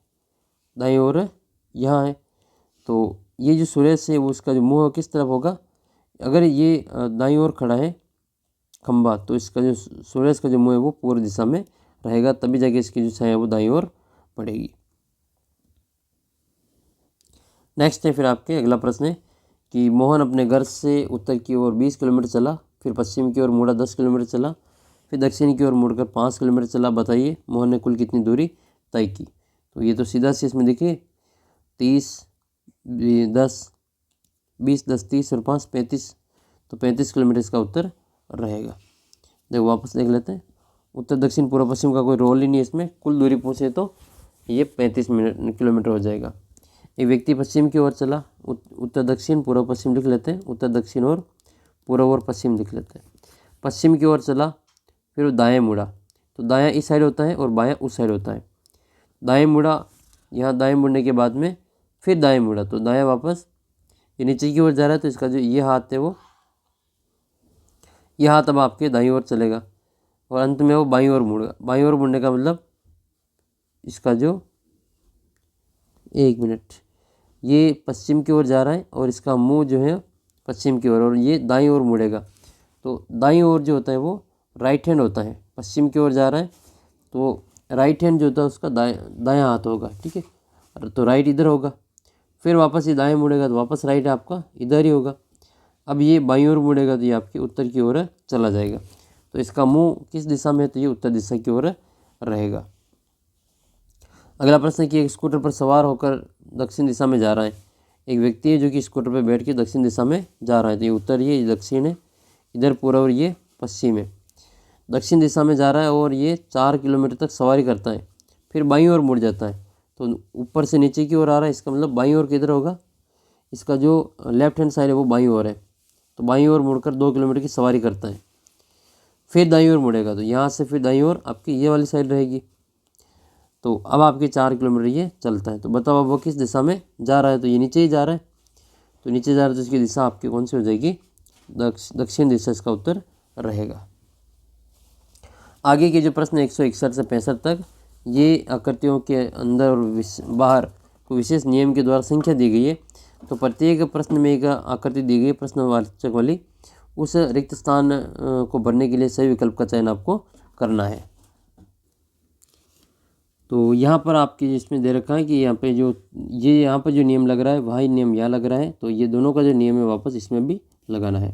Speaker 1: दाईं ओर यहाँ है। तो ये जो सूर्य से वो उसका जो मुँह किस तरफ होगा? अगर ये दाईं ओर खड़ा है खंबा, तो इसका जो सूर्य का जो मुँह है वो पूर्व दिशा में रहेगा, तभी जाके इसकी जो छाया है वो दाईं ओर पड़ेगी। नेक्स्ट है फिर आपके अगला प्रश्न है कि मोहन अपने घर से उत्तर की ओर 20 किलोमीटर चला, फिर पश्चिम की ओर मुड़ा 10 किलोमीटर चला, फिर दक्षिण की ओर मुड़कर 5 किलोमीटर चला। बताइए मोहन ने कुल कितनी दूरी तय की। तो ये तो सीधा सी इसमें देखिए 30 10 20 10 30 और 5 35, तो 35 किलोमीटर इसका उत्तर रहेगा। देखो वापस देख लेते हैं। उत्तर दक्षिण पूर्व पश्चिम का कोई रोल ही नहीं है इसमें, कुल दूरी पूछे तो ये 35 किलोमीटर हो जाएगा। एक व्यक्ति पश्चिम की ओर चला, उत्तर दक्षिण पूर्व पश्चिम लिख लेते हैं, उत्तर दक्षिण और पूर्व और पश्चिम लिख लेते हैं। पश्चिम की ओर चला, फिर वो दाएँ मुड़ा, तो दायाँ इस साइड होता है और बायाँ उस साइड होता है। दाएँ मुड़ा, यहाँ दाएँ मुड़ने के बाद में फिर दाएँ मुड़ा, तो दायाँ वापस ये नीचे की ओर जा रहा है, तो इसका जो ये हाथ है वो ये हाथ अब आपके दाईं ओर चलेगा और अंत में वो बाईं ओर मुड़ेगा। बाईं ओर मुड़ने का मतलब इसका जो 1 मिनट, ये पश्चिम की ओर जा रहा है और इसका मुंह जो है पश्चिम की ओर, और ये दाईं ओर मुड़ेगा। तो दाईं ओर जो होता है वो राइट हैंड होता है। पश्चिम की ओर जा रहा है तो राइट हैंड जो होता है उसका दायां हाथ होगा, ठीक है। तो राइट इधर होगा, फिर वापस ये दाएं मुड़ेगा तो वापस राइट आपका इधर ही होगा। अब ये बाईं ओर मुड़ेगा तो ये आपके उत्तर की ओर चला जाएगा। तो इसका मुंह किस दिशा में है, तो ये उत्तर दिशा की ओर रहेगा। अगला प्रश्न है कि एक स्कूटर पर सवार होकर दक्षिण दिशा में जा रहा है। एक व्यक्ति है जो कि स्कूटर पर बैठ के दक्षिण दिशा में जा रहा है। तो ये उत्तर, ये दक्षिण है, इधर पूर्व और ये पश्चिम है। दक्षिण दिशा में जा रहा है और ये 4 किलोमीटर तक सवारी करता है, फिर बाईं ओर मुड़ जाता है। तो ऊपर से नीचे की ओर आ रहा है, इसका मतलब बाईं ओर किधर होगा, इसका जो लेफ्ट हैंड साइड है वो बाईं ओर है। तो बाईं ओर मुड़कर 2 किलोमीटर की सवारी करता है, फिर दाईं ओर मुड़ेगा, तो यहाँ से फिर दाईं ओर आपकी ये वाली साइड रहेगी। तो अब आपके 4 किलोमीटर ये चलता है। तो बताओ अब वो किस दिशा में जा रहा है, तो ये नीचे ही जा रहा है। तो नीचे जा रहा है तो इसकी दिशा आपकी कौन सी हो जाएगी, दक्षिण दिशा इसका उत्तर रहेगा। आगे के जो प्रश्न 161 से 65 तक, ये आकृतियों के अंदर और बाहर को विशेष नियम के द्वारा संख्या दी गई है। तो प्रत्येक प्रश्न में एक आकृति दी गई है प्रश्नवाचक वाली, उस रिक्त स्थान को भरने के लिए सही विकल्प का चयन आपको करना है। तो यहाँ पर आपके इसमें दे रखा है कि यहाँ पे जो यहाँ पर जो नियम लग रहा है वही नियम यहाँ लग रहा है, तो ये दोनों का जो नियम है वापस इसमें भी लगाना है।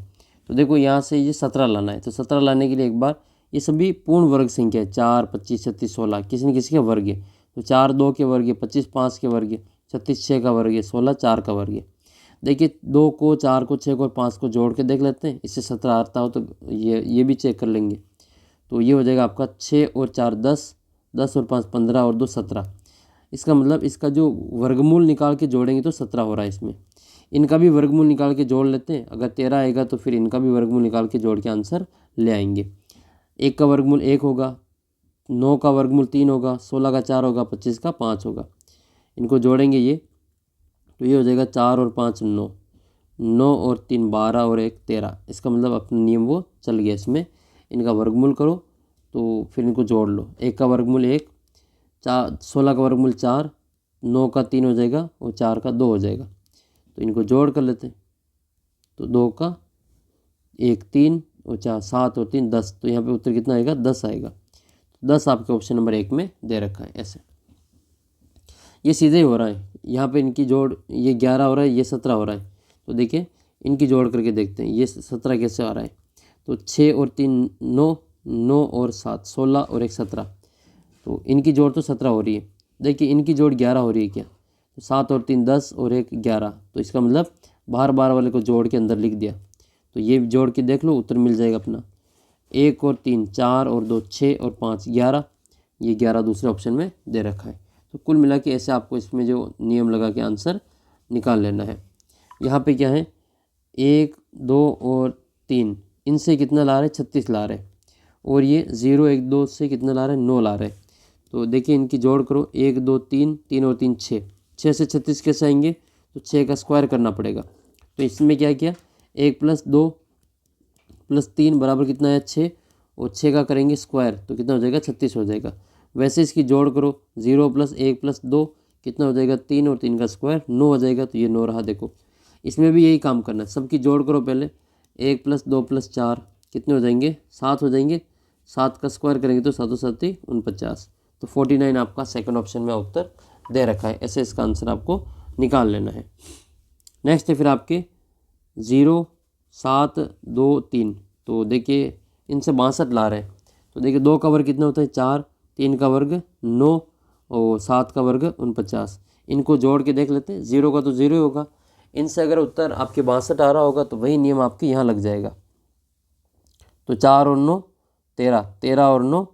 Speaker 1: तो देखो यहाँ से ये 17 लाना है, तो 17 लाने के लिए एक बार ये सभी पूर्ण वर्ग संख्या है, 4 25 36 16 किसी न किसी का वर्ग है। तो 4 2 के वर्ग है, 25 5 के वर्ग है, 36 6 का वर्ग है, 16 4 का वर्ग है। देखिए 2 को 4 को 6 को और 5 को जोड़ के देख लेते हैं, इससे 17 आता हो तो ये भी चेक कर लेंगे। तो ये हो जाएगा आपका 6 और 4 10, 10 और 5 15 और 2 17। इसका मतलब इसका जो वर्गमूल निकाल के जोड़ेंगे तो 17 हो रहा है इसमें। इनका भी वर्गमूल निकाल के जोड़ लेते हैं, अगर 13 आएगा तो फिर इनका भी वर्गमूल निकाल के जोड़ के आंसर ले आएंगे। 1 का वर्गमूल 1 होगा, 9 का वर्गमूल 3 होगा, 16 का 4 होगा, 25 का 5 होगा। इनको जोड़ेंगे ये, तो ये हो जाएगा 4 और 5 9, 9 और 3 12 और 1 13। इसका मतलब अपना नियम वो चल गया इसमें। इनका वर्गमूल करो तो फिर इनको जोड़ लो। 1 का वर्गमूल 1, 16 का वर्गमूल 4, 9 का 3 हो जाएगा और 4 का 2 हो जाएगा। तो इनको जोड़ कर लेते हैं, तो 2 का 1 3 और 4 7 और 3 10। तो यहाँ पे उत्तर कितना आएगा, 10 आएगा। 10 आपके ऑप्शन नंबर 1 में दे रखा है। ऐसे ये सीधे ही हो रहा है, यहाँ पे इनकी जोड़ ये 11 हो रहा है, ये 17 हो रहा है। तो देखिए इनकी जोड़ करके देखते हैं ये 17 कैसे आ रहा है। तो 6 और 3 9, 9 और 7 16 और 1 17। तो इनकी जोड़ तो 17 हो रही है। देखिए इनकी जोड़ 11 हो रही है क्या, तो 7 और 3 10 और 1 11। तो इसका मतलब बाहर बाहर वाले को जोड़ के अंदर लिख दिया। तो ये जोड़ के देख लो, उत्तर मिल जाएगा अपना। 1 और 3 4 और 2 6 और 5 11। ये 11 दूसरे ऑप्शन में दे रखा है। तो कुल मिला के ऐसे आपको इसमें जो नियम लगा के आंसर निकाल लेना है। यहाँ पे क्या है, 1 2 और 3 इनसे कितना ला रहे, 36 ला रहे, और ये 0 1 2 से कितना ला रहे, 9 ला रहे। तो देखिए इनकी जोड़ करो, 1 2 3, 3 और 3 6, 6 से 36 कैसे आएंगे, तो 6 का स्क्वायर करना पड़ेगा। तो इसमें क्या किया, 1 + 2 + 3 बराबर कितना है 6, और 6 का करेंगे स्क्वायर तो कितना हो जाएगा, 36 हो जाएगा। वैसे इसकी जोड़ करो, 0 + 1 + 2 कितना हो जाएगा, 3 और 3 का स्क्वायर 9 हो जाएगा। तो ये 9 रहा। देखो इसमें भी यही काम करना है, सबकी जोड़ करो पहले। 1 + 2 + 4 कितने हो जाएंगे, 7 हो जाएंगे। 7 का स्क्वायर करेंगे तो 7 7 49। तो 49 आपका सेकंड ऑप्शन में उत्तर दे रखा है। ऐसे इसका आंसर आपको निकाल लेना है। नेक्स्ट है फिर आपके 0 7 2 3। तो देखिए इनसे 62 ला रहे हैं। तो देखिए 2 का वर्ग कितना होता है 4, 3 का वर्ग 9 और 7 का वर्ग 49। इनको जोड़ के देख लेते हैं। 0 का तो 0 ही होगा। इनसे अगर उत्तर आपके 62 आ रहा होगा तो वही नियम आपके यहाँ लग जाएगा। तो 4 और 9 13, 13 और 9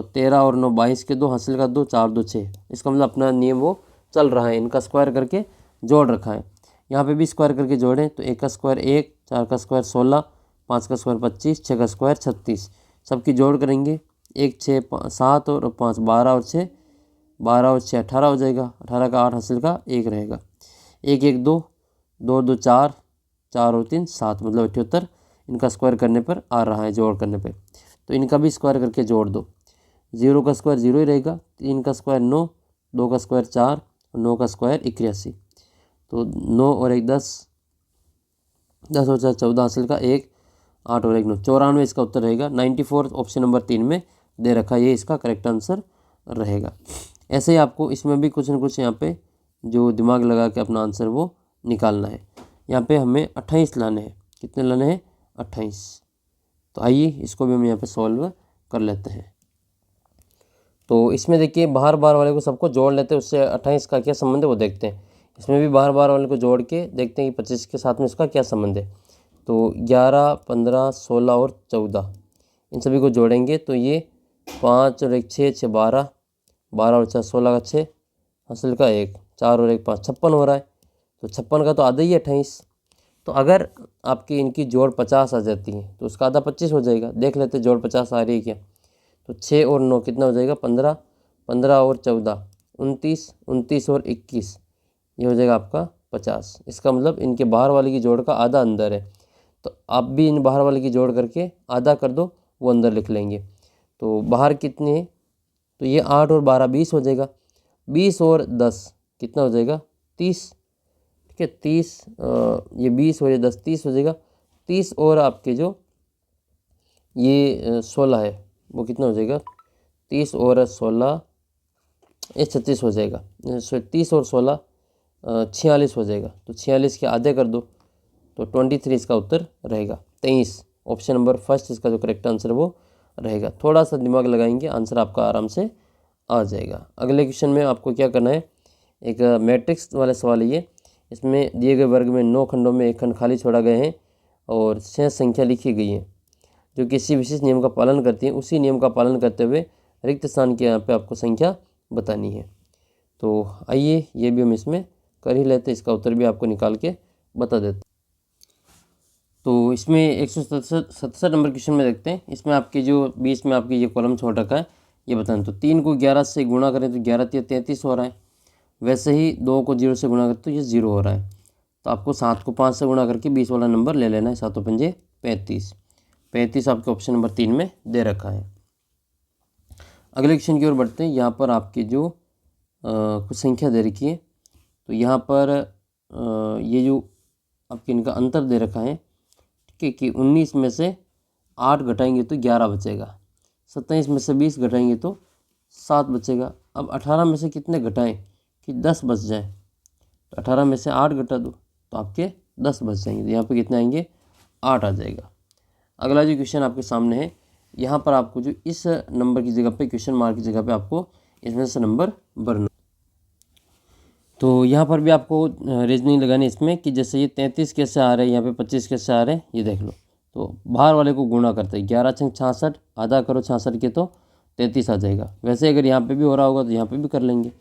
Speaker 1: 13 और 9 22 के 2 हासिल का 2 4 2 6। इसका मतलब अपना नियम वो चल रहा है। इनका स्क्वायर करके जोड़ रखा है। यहाँ पे भी स्क्वायर करके जोड़ें तो 1 का स्क्वायर 1, 4 का स्क्वायर 16, 5 का स्क्वायर 25, 6 का स्क्वायर 36। सबकी जोड़ करेंगे 1 6 7 और 5 12 और 6, 12 और 6 18 हो जाएगा। 18 का 8 हासिल का 1 रहेगा। 1 1 2, 2 2 4, 4 और 3 7, मतलब 78 इनका स्क्वायर करने पर आ रहा है, जोड़ करने पर। तो इनका भी स्क्वायर करके जोड़ दो। 0 का स्क्वायर 0 ही रहेगा। 3 का स्क्वायर 9, 2 का स्क्वायर 4 और 9 का स्क्वायर 81। तो 9 और 1 10, 10 और 4 14 हासिल का 1, 8 और 1 9, 94 इसका उत्तर रहेगा। 94 ऑप्शन नंबर 3 में दे रखा है, ये इसका करेक्ट आंसर रहेगा। ऐसे ही आपको इसमें भी कुछ न कुछ यहाँ पे जो दिमाग लगा के अपना आंसर वो निकालना है। यहाँ पे हमें 28 लाने हैं। कितने लाने हैं 28। तो आइए इसको भी हम यहाँ पे सॉल्व कर लेते हैं। तो इसमें देखिए बाहर बाहर वाले को सबको जोड़ लेते हैं, उससे 28 का क्या संबंध है वो देखते हैं। इसमें भी बाहर बाहर वाले को जोड़ के देखते हैं कि 25 के साथ में इसका क्या संबंध है। तो 11 15 16 और 14 इन सभी को जोड़ेंगे तो ये 5 और 1 6 6 12, 12 और 4 16 का 6 हासिल का 1, 4 और 1 5 56 हो रहा है। तो 56 का तो आधा ही 28। तो अगर आपकी इनकी जोड़ 50 आ जाती है तो उसका आधा 25 हो जाएगा। देख लेते जोड़ 50 आ रही है क्या। तो 6 और 9 कितना हो जाएगा 15, 15 और 14 29, 29 और 21 ये हो जाएगा आपका 50। इसका मतलब इनके बाहर वाले की जोड़ का आधा अंदर है। तो आप भी इन बाहर वाले की जोड़ करके आधा कर दो, वो अंदर लिख लेंगे। तो बाहर कितने हैं तो ये 8 और 12 20 हो जाएगा। 20 और 10 कितना हो जाएगा 30। ठीक है 30, ये 20 और ये 10 30 हो जाएगा। 30 और आपके जो ये 16 है वो कितना हो जाएगा 30 और 16 ये 36 हो जाएगा। 30 और 16 46 हो जाएगा। तो 46 के आधे कर दो तो 23 इसका उत्तर रहेगा। 23 ऑप्शन नंबर फर्स्ट इसका जो करेक्ट आंसर वो रहेगा। थोड़ा सा दिमाग लगाएंगे आंसर आपका आराम से आ जाएगा। अगले क्वेश्चन में आपको क्या करना है, एक मैट्रिक्स वाले सवाल है ये। इसमें दिए गए वर्ग में 9 खंडों में 1 खंड खाली छोड़ा गए हैं और शेष संख्या लिखी गई है जो किसी विशेष नियम का पालन करती है। उसी नियम का पालन करते हुए रिक्त स्थान के यहाँ पे आपको संख्या बतानी है। तो आइए ये भी हम इसमें कर ही लेते, इसका उत्तर भी आपको निकाल के बता देते। तो इसमें 167 नंबर क्वेश्चन में देखते हैं। इसमें आपकी जो 20 में आपकी ये कॉलम छोड़ रखा है ये बताना। तो 3 को 11 से गुणा करें तो 11 3 33 हो रहा है। वैसे ही 2 को 0 से गुणा करें तो ये 0 हो रहा है। तो आपको 7 को 5 से गुणा करके 20 वाला नंबर ले लेना है। 7 पंजे 35, 35 आपके ऑप्शन नंबर 3 में दे रखा है। अगले क्वेश्चन की ओर बढ़ते हैं। यहाँ पर आपकी जो कुछ संख्या दे रखी है। तो यहाँ पर ये जो आपके इनका अंतर दे रखा है ठीक है कि 19 में से 8 घटाएंगे तो 11 बचेगा। 27 में से 20 घटाएंगे तो 7 बचेगा। अब 18 में से कितने घटाएं कि 10 बच जाए। तो 18 में से 8 घटा दो तो आपके 10 बच जाएंगे। तो यहाँ पे कितने आएंगे 8 आ जाएगा। अगला जो क्वेश्चन आपके सामने है यहाँ पर आपको जो इस नंबर की जगह पे क्वेश्चन मार्क की जगह पे आपको इसमें से नंबर भरना। तो यहाँ पर भी आपको रीजनिंग लगानी इसमें कि जैसे ये 33 कैसे आ रहे हैं, यहाँ पे 25 कैसे आ रहे हैं ये देख लो। तो बाहर वाले को गुणा करते हैं 11 छंग 66, आधा करो 66 के तो 33 आ जाएगा। वैसे अगर यहाँ पे भी हो रहा होगा तो यहाँ पे भी कर लेंगे।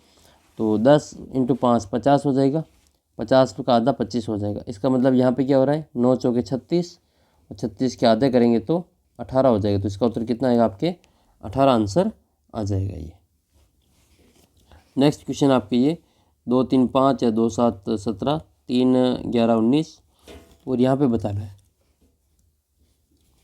Speaker 1: तो 10 × 5 50 हो जाएगा। 50 का आधा 25 हो जाएगा। इसका मतलब यहाँ पे क्या हो रहा है 9 चौके 36 और 36 के आधे करेंगे तो 18 हो जाएगा। तो इसका उत्तर कितना आएगा आपके 18 आंसर आ जाएगा ये। नेक्स्ट क्वेश्चन आपके ये 2 3 5 या 2 7 17, 3 11 19 और यहाँ पे बताना है।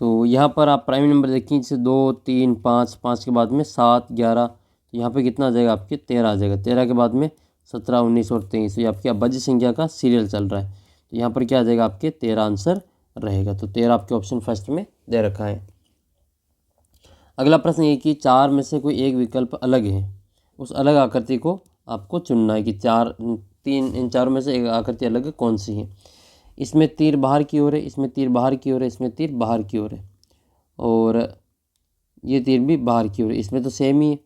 Speaker 1: तो यहाँ पर आप प्राइम नंबर देखिए जैसे 2 3 5, 5 के बाद में 7 11, तो यहाँ पे कितना आ जाएगा आपके 13 आ जाएगा। 13 के बाद में 17 19 और 23, ये आपकी अभाज्य संख्या का सीरियल चल रहा है। तो यहाँ पर क्या आ जाएगा आपके 13 आंसर रहेगा। तो 13 आपके ऑप्शन फर्स्ट में दे रखा है। अगला प्रश्न ये कि 4 में से कोई एक विकल्प अलग है, उस अलग आकृति को आपको चुनना है कि इन चारों में से एक आकृति अलग कौन सी है। इसमें तीर बाहर की ओर है, इसमें तीर बाहर की ओर है, इसमें तीर बाहर की ओर है, और ये तीर भी बाहर की ओर है, इसमें तो सेम ही है।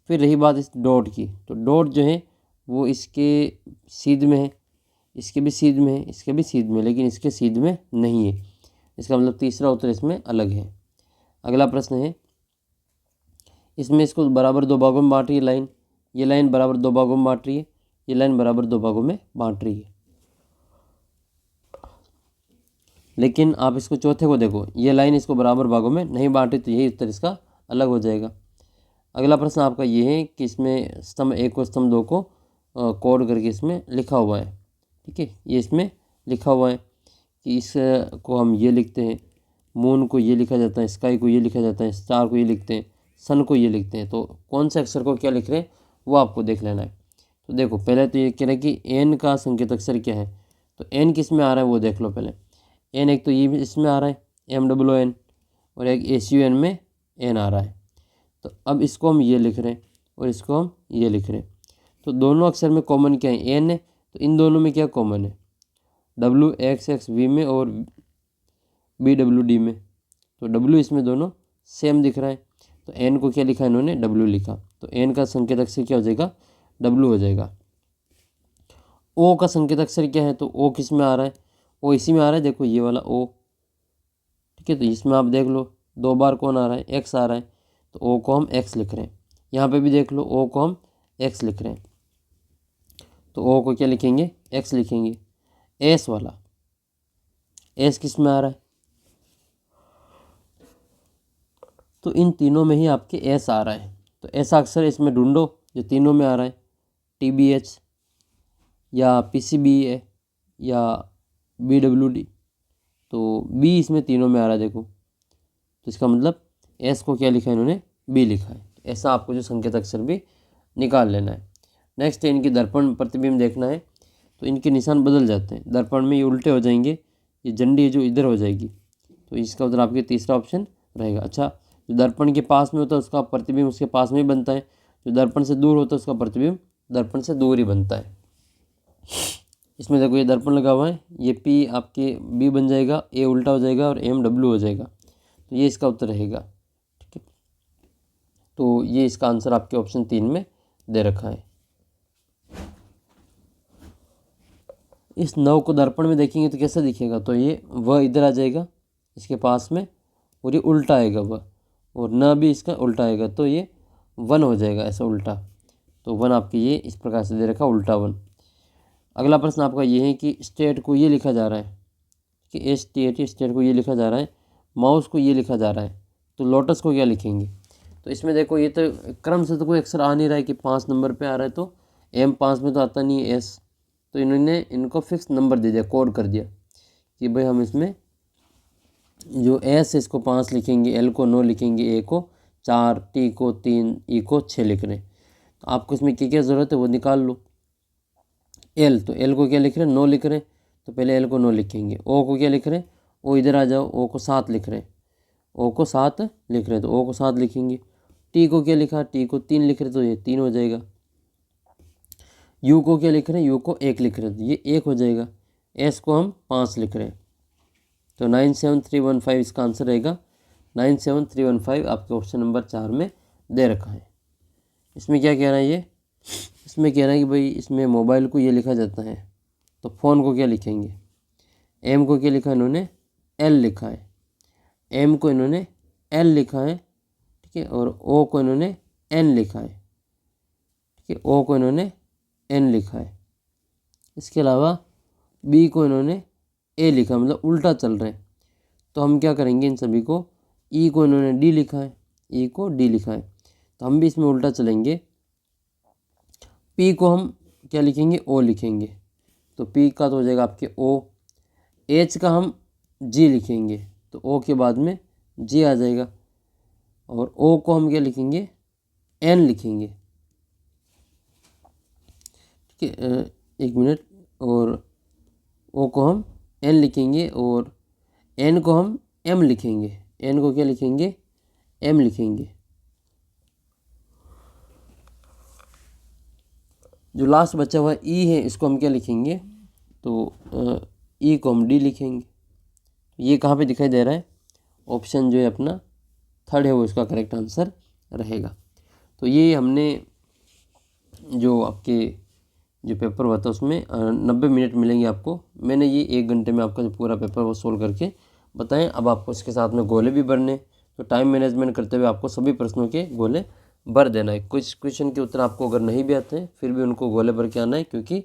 Speaker 1: फिर रही बात इस डॉट की, तो डॉट जो है वो इसके सीध में है, इसके भी सीध में है, इसके भी सीध में, लेकिन इसके सीध में नहीं है। इसका मतलब तीसरा उत्तर इसमें अलग है। अगला प्रश्न है, इसमें इसको बराबर दो भागों में बांट रही है लाइन, ये लाइन बराबर दो भागों में बांट रही है, ये लाइन बराबर दो भागों में बांट रही है, लेकिन आप इसको चौथे को देखो, ये लाइन इसको बराबर भागों में नहीं बांट रही, तो यही उत्तर इसका अलग हो जाएगा। अगला प्रश्न आपका ये है कि इसमें स्तंभ 1 और स्तंभ 2 को कोड करके इसमें लिखा हुआ है। ठीक है, ये इसमें लिखा हुआ है कि इसको हम ये लिखते हैं, मून को ये लिखा जाता है, स्काई को ये लिखा जाता है, स्टार को ये लिखते हैं, सन को ये लिखते हैं। तो कौन से अक्षर को क्या लिख रहे हैं वो आपको देख लेना है। तो देखो, पहले तो ये कह रहे हैं कि एन का संकेत अक्षर क्या है, तो एन किस में आ रहा है वो देख लो पहले। एन एक तो ये भी इसमें आ रहा है MWN, और एक SUN में एन आ रहा है। तो अब इसको हम ये लिख रहे हैं और इसको हम ये लिख रहे हैं, तो दोनों अक्षर में कॉमन क्या है, एन है, तो इन दोनों में क्या कॉमन है, WXXV में और BWD में। तो W इसमें दोनों सेम दिख रहा है, तो एन को क्या लिखा इन्होंने, W लिखा, तो एन का संकेत अक्षर क्या हो जाएगा, W हो जाएगा। O का संकेत अक्षर क्या है, तो O किस में आ रहा है, O इसी में आ रहा है, देखो ये वाला O। ठीक है, तो इसमें आप देख लो 2 बार कौन आ रहा है, X आ रहा है, तो O को हम X लिख रहे हैं। यहाँ पे भी देख लो O को हम X लिख रहे हैं, तो O को क्या लिखेंगे, X लिखेंगे। S वाला, S किस में आ रहा है, तो इन तीनों में ही आपके S आ रहा है, तो ऐसा अक्षर इसमें ढूंढो जो तीनों में आ रहा है, TBH या PCBA या BWD, तो B इसमें तीनों में आ रहा है देखो, तो इसका मतलब S को क्या लिखा है इन्होंने, B लिखा है। ऐसा आपको जो संकेत अक्षर भी निकाल लेना है। नेक्स्ट है इनकी दर्पण प्रतिबिंब देखना है, तो इनके निशान बदल जाते हैं, दर्पण में ये उल्टे हो जाएंगे, ये झंडी जो इधर हो जाएगी, तो इसका उत्तर आपके तीसरा ऑप्शन रहेगा। अच्छा, जो दर्पण के पास में होता है उसका प्रतिबिंब उसके पास में ही बनता है, जो दर्पण से दूर होता है उसका प्रतिबिंब दर्पण से दूर ही बनता है। इसमें देखो ये दर्पण लगा हुआ है, ये P आपके B बन जाएगा, A उल्टा हो जाएगा और MW हो जाएगा, तो ये इसका उत्तर रहेगा। ठीक है, तो ये इसका आंसर आपके ऑप्शन 3 में दे रखा है। इस नव को दर्पण में देखेंगे तो कैसा दिखेगा, तो ये वह इधर आ जाएगा इसके पास में, और ये उल्टा आएगा वह, और न भी इसका उल्टा आएगा, तो ये 1 हो जाएगा ऐसा उल्टा, तो 1 आपके ये इस प्रकार से दे रखा उल्टा 1। अगला प्रश्न आपका ये है कि स्टेट को ये लिखा जा रहा है कि STAT, स्टेट को ये लिखा जा रहा है, माउस को ये लिखा जा रहा है, तो लोटस को क्या लिखेंगे। तो इसमें देखो ये तो क्रम से तो कोई अक्षर आ नहीं रहा है कि 5 नंबर पे आ रहा है, तो M5 में तो आता नहीं है S, तो इन्होंने इनको फिक्स नंबर दे दिया, कोड कर दिया कि भाई हम इसमें जो S है इसको 5 लिखेंगे, L को 9 लिखेंगे, A को 4, T को 3, E को 6 लिख रहे हैं। तो आपको इसमें क्या क्या ज़रूरत है वो निकाल लो। L, तो L को क्या लिख रहे हैं, 9 लिख रहे हैं, तो पहले L को 9 लिखेंगे। O को क्या लिख रहे हैं, O इधर आ जाओ, O को 7 लिख रहे हैं, O को 7 लिख रहे हैं, तो O को 7 लिखेंगे। T को क्या लिखा, T को 3 लिख रहे हैं, तो ये 3 हो जाएगा। U को क्या लिख रहे हैं, U को 1 लिख रहे हैं, तो ये 1 हो जाएगा। S को हम 5 लिख रहे हैं, तो 97315 इसका आंसर रहेगा। 97315 आपके ऑप्शन नंबर 4 में दे रखा है। इसमें क्या कह रहा है ये, इसमें कह रहा है कि भाई इसमें मोबाइल को ये लिखा जाता है, तो फ़ोन को क्या लिखेंगे, M को क्या लिखा है इन्होंने, L लिखा है, M को इन्होंने L लिखा है, ठीक है, और O को इन्होंने N लिखा है, ठीक है, O को इन्होंने N लिखा है। इसके अलावा B को इन्होंने A लिखा, मतलब उल्टा चल रहे हैं, तो हम क्या करेंगे इन सभी को, E को इन्होंने D लिखा है, E को D लिखा है, तो हम भी इसमें उल्टा चलेंगे। P को हम क्या लिखेंगे, O लिखेंगे, तो P का तो हो जाएगा आपके O। H का हम G लिखेंगे, तो O के बाद में G आ जाएगा, और O को हम क्या लिखेंगे, N लिखेंगे। ठीक है, एक मिनट, और O को हम N लिखेंगे, और N को हम M लिखेंगे, N को क्या लिखेंगे, M लिखेंगे। जो लास्ट बचा हुआ E है इसको हम क्या लिखेंगे, तो ई को हम डी लिखेंगे। ये कहाँ पे दिखाई दे रहा है, ऑप्शन जो है अपना थर्ड है वो इसका करेक्ट आंसर रहेगा। तो ये हमने जो आपके जो पेपर हुआ था उसमें 90 मिनट मिलेंगे आपको। मैंने ये 1 घंटे में आपका जो पूरा पेपर वो सोल्व करके बताएं। अब आपको इसके साथ में गोले भी भरने, तो टाइम मैनेजमेंट करते हुए आपको सभी प्रश्नों के गोले भर देना है। कुछ क्वेश्चन के उत्तर आपको अगर नहीं भी आते हैं फिर भी उनको गोले भर के आना है, क्योंकि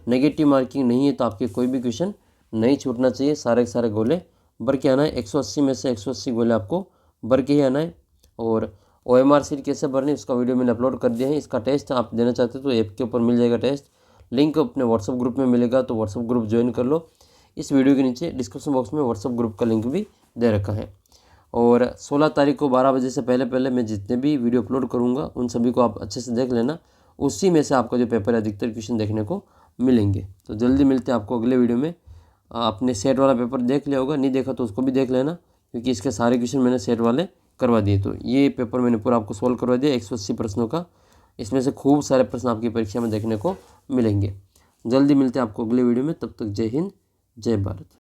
Speaker 1: नेगेटिव मार्किंग नहीं है तो आपके कोई भी क्वेश्चन नहीं छूटना चाहिए। सारे के सारे गोले भर के आना है। 180 में से 180 गोले आपको भर के ही आना है। और OMR शीट कैसे भरनी उसका वीडियो मैंने अपलोड कर दिया है। इसका टेस्ट आप देना चाहते हो तो ऐप के ऊपर मिल जाएगा टेस्ट, लिंक अपने व्हाट्सअप ग्रुप में मिलेगा, तो व्हाट्सअप ग्रुप ज्वाइन कर लो। इस वीडियो के नीचे डिस्क्रिप्शन बॉक्स में व्हाट्सअप ग्रुप का लिंक भी दे रखा है। और 16 तारीख को 12 बजे से पहले पहले मैं जितने भी वीडियो अपलोड करूँगा उन सभी को आप अच्छे से देख लेना। उसी में से आपका जो पेपर है अधिकतर क्वेश्चन देखने को मिलेंगे। तो जल्दी मिलते हैं आपको अगले वीडियो में। आपने सेट वाला पेपर देख लिया होगा, नहीं देखा तो उसको भी देख लेना, क्योंकि इसके सारे क्वेश्चन मैंने सेट वाले करवा दिए। तो ये पेपर मैंने पूरा आपको सोल्व करवा दिया 180 प्रश्नों का। इसमें से खूब सारे प्रश्न आपकी परीक्षा में देखने को मिलेंगे। जल्दी मिलते हैं आपको अगले वीडियो में, तब तक जय हिंद जय भारत।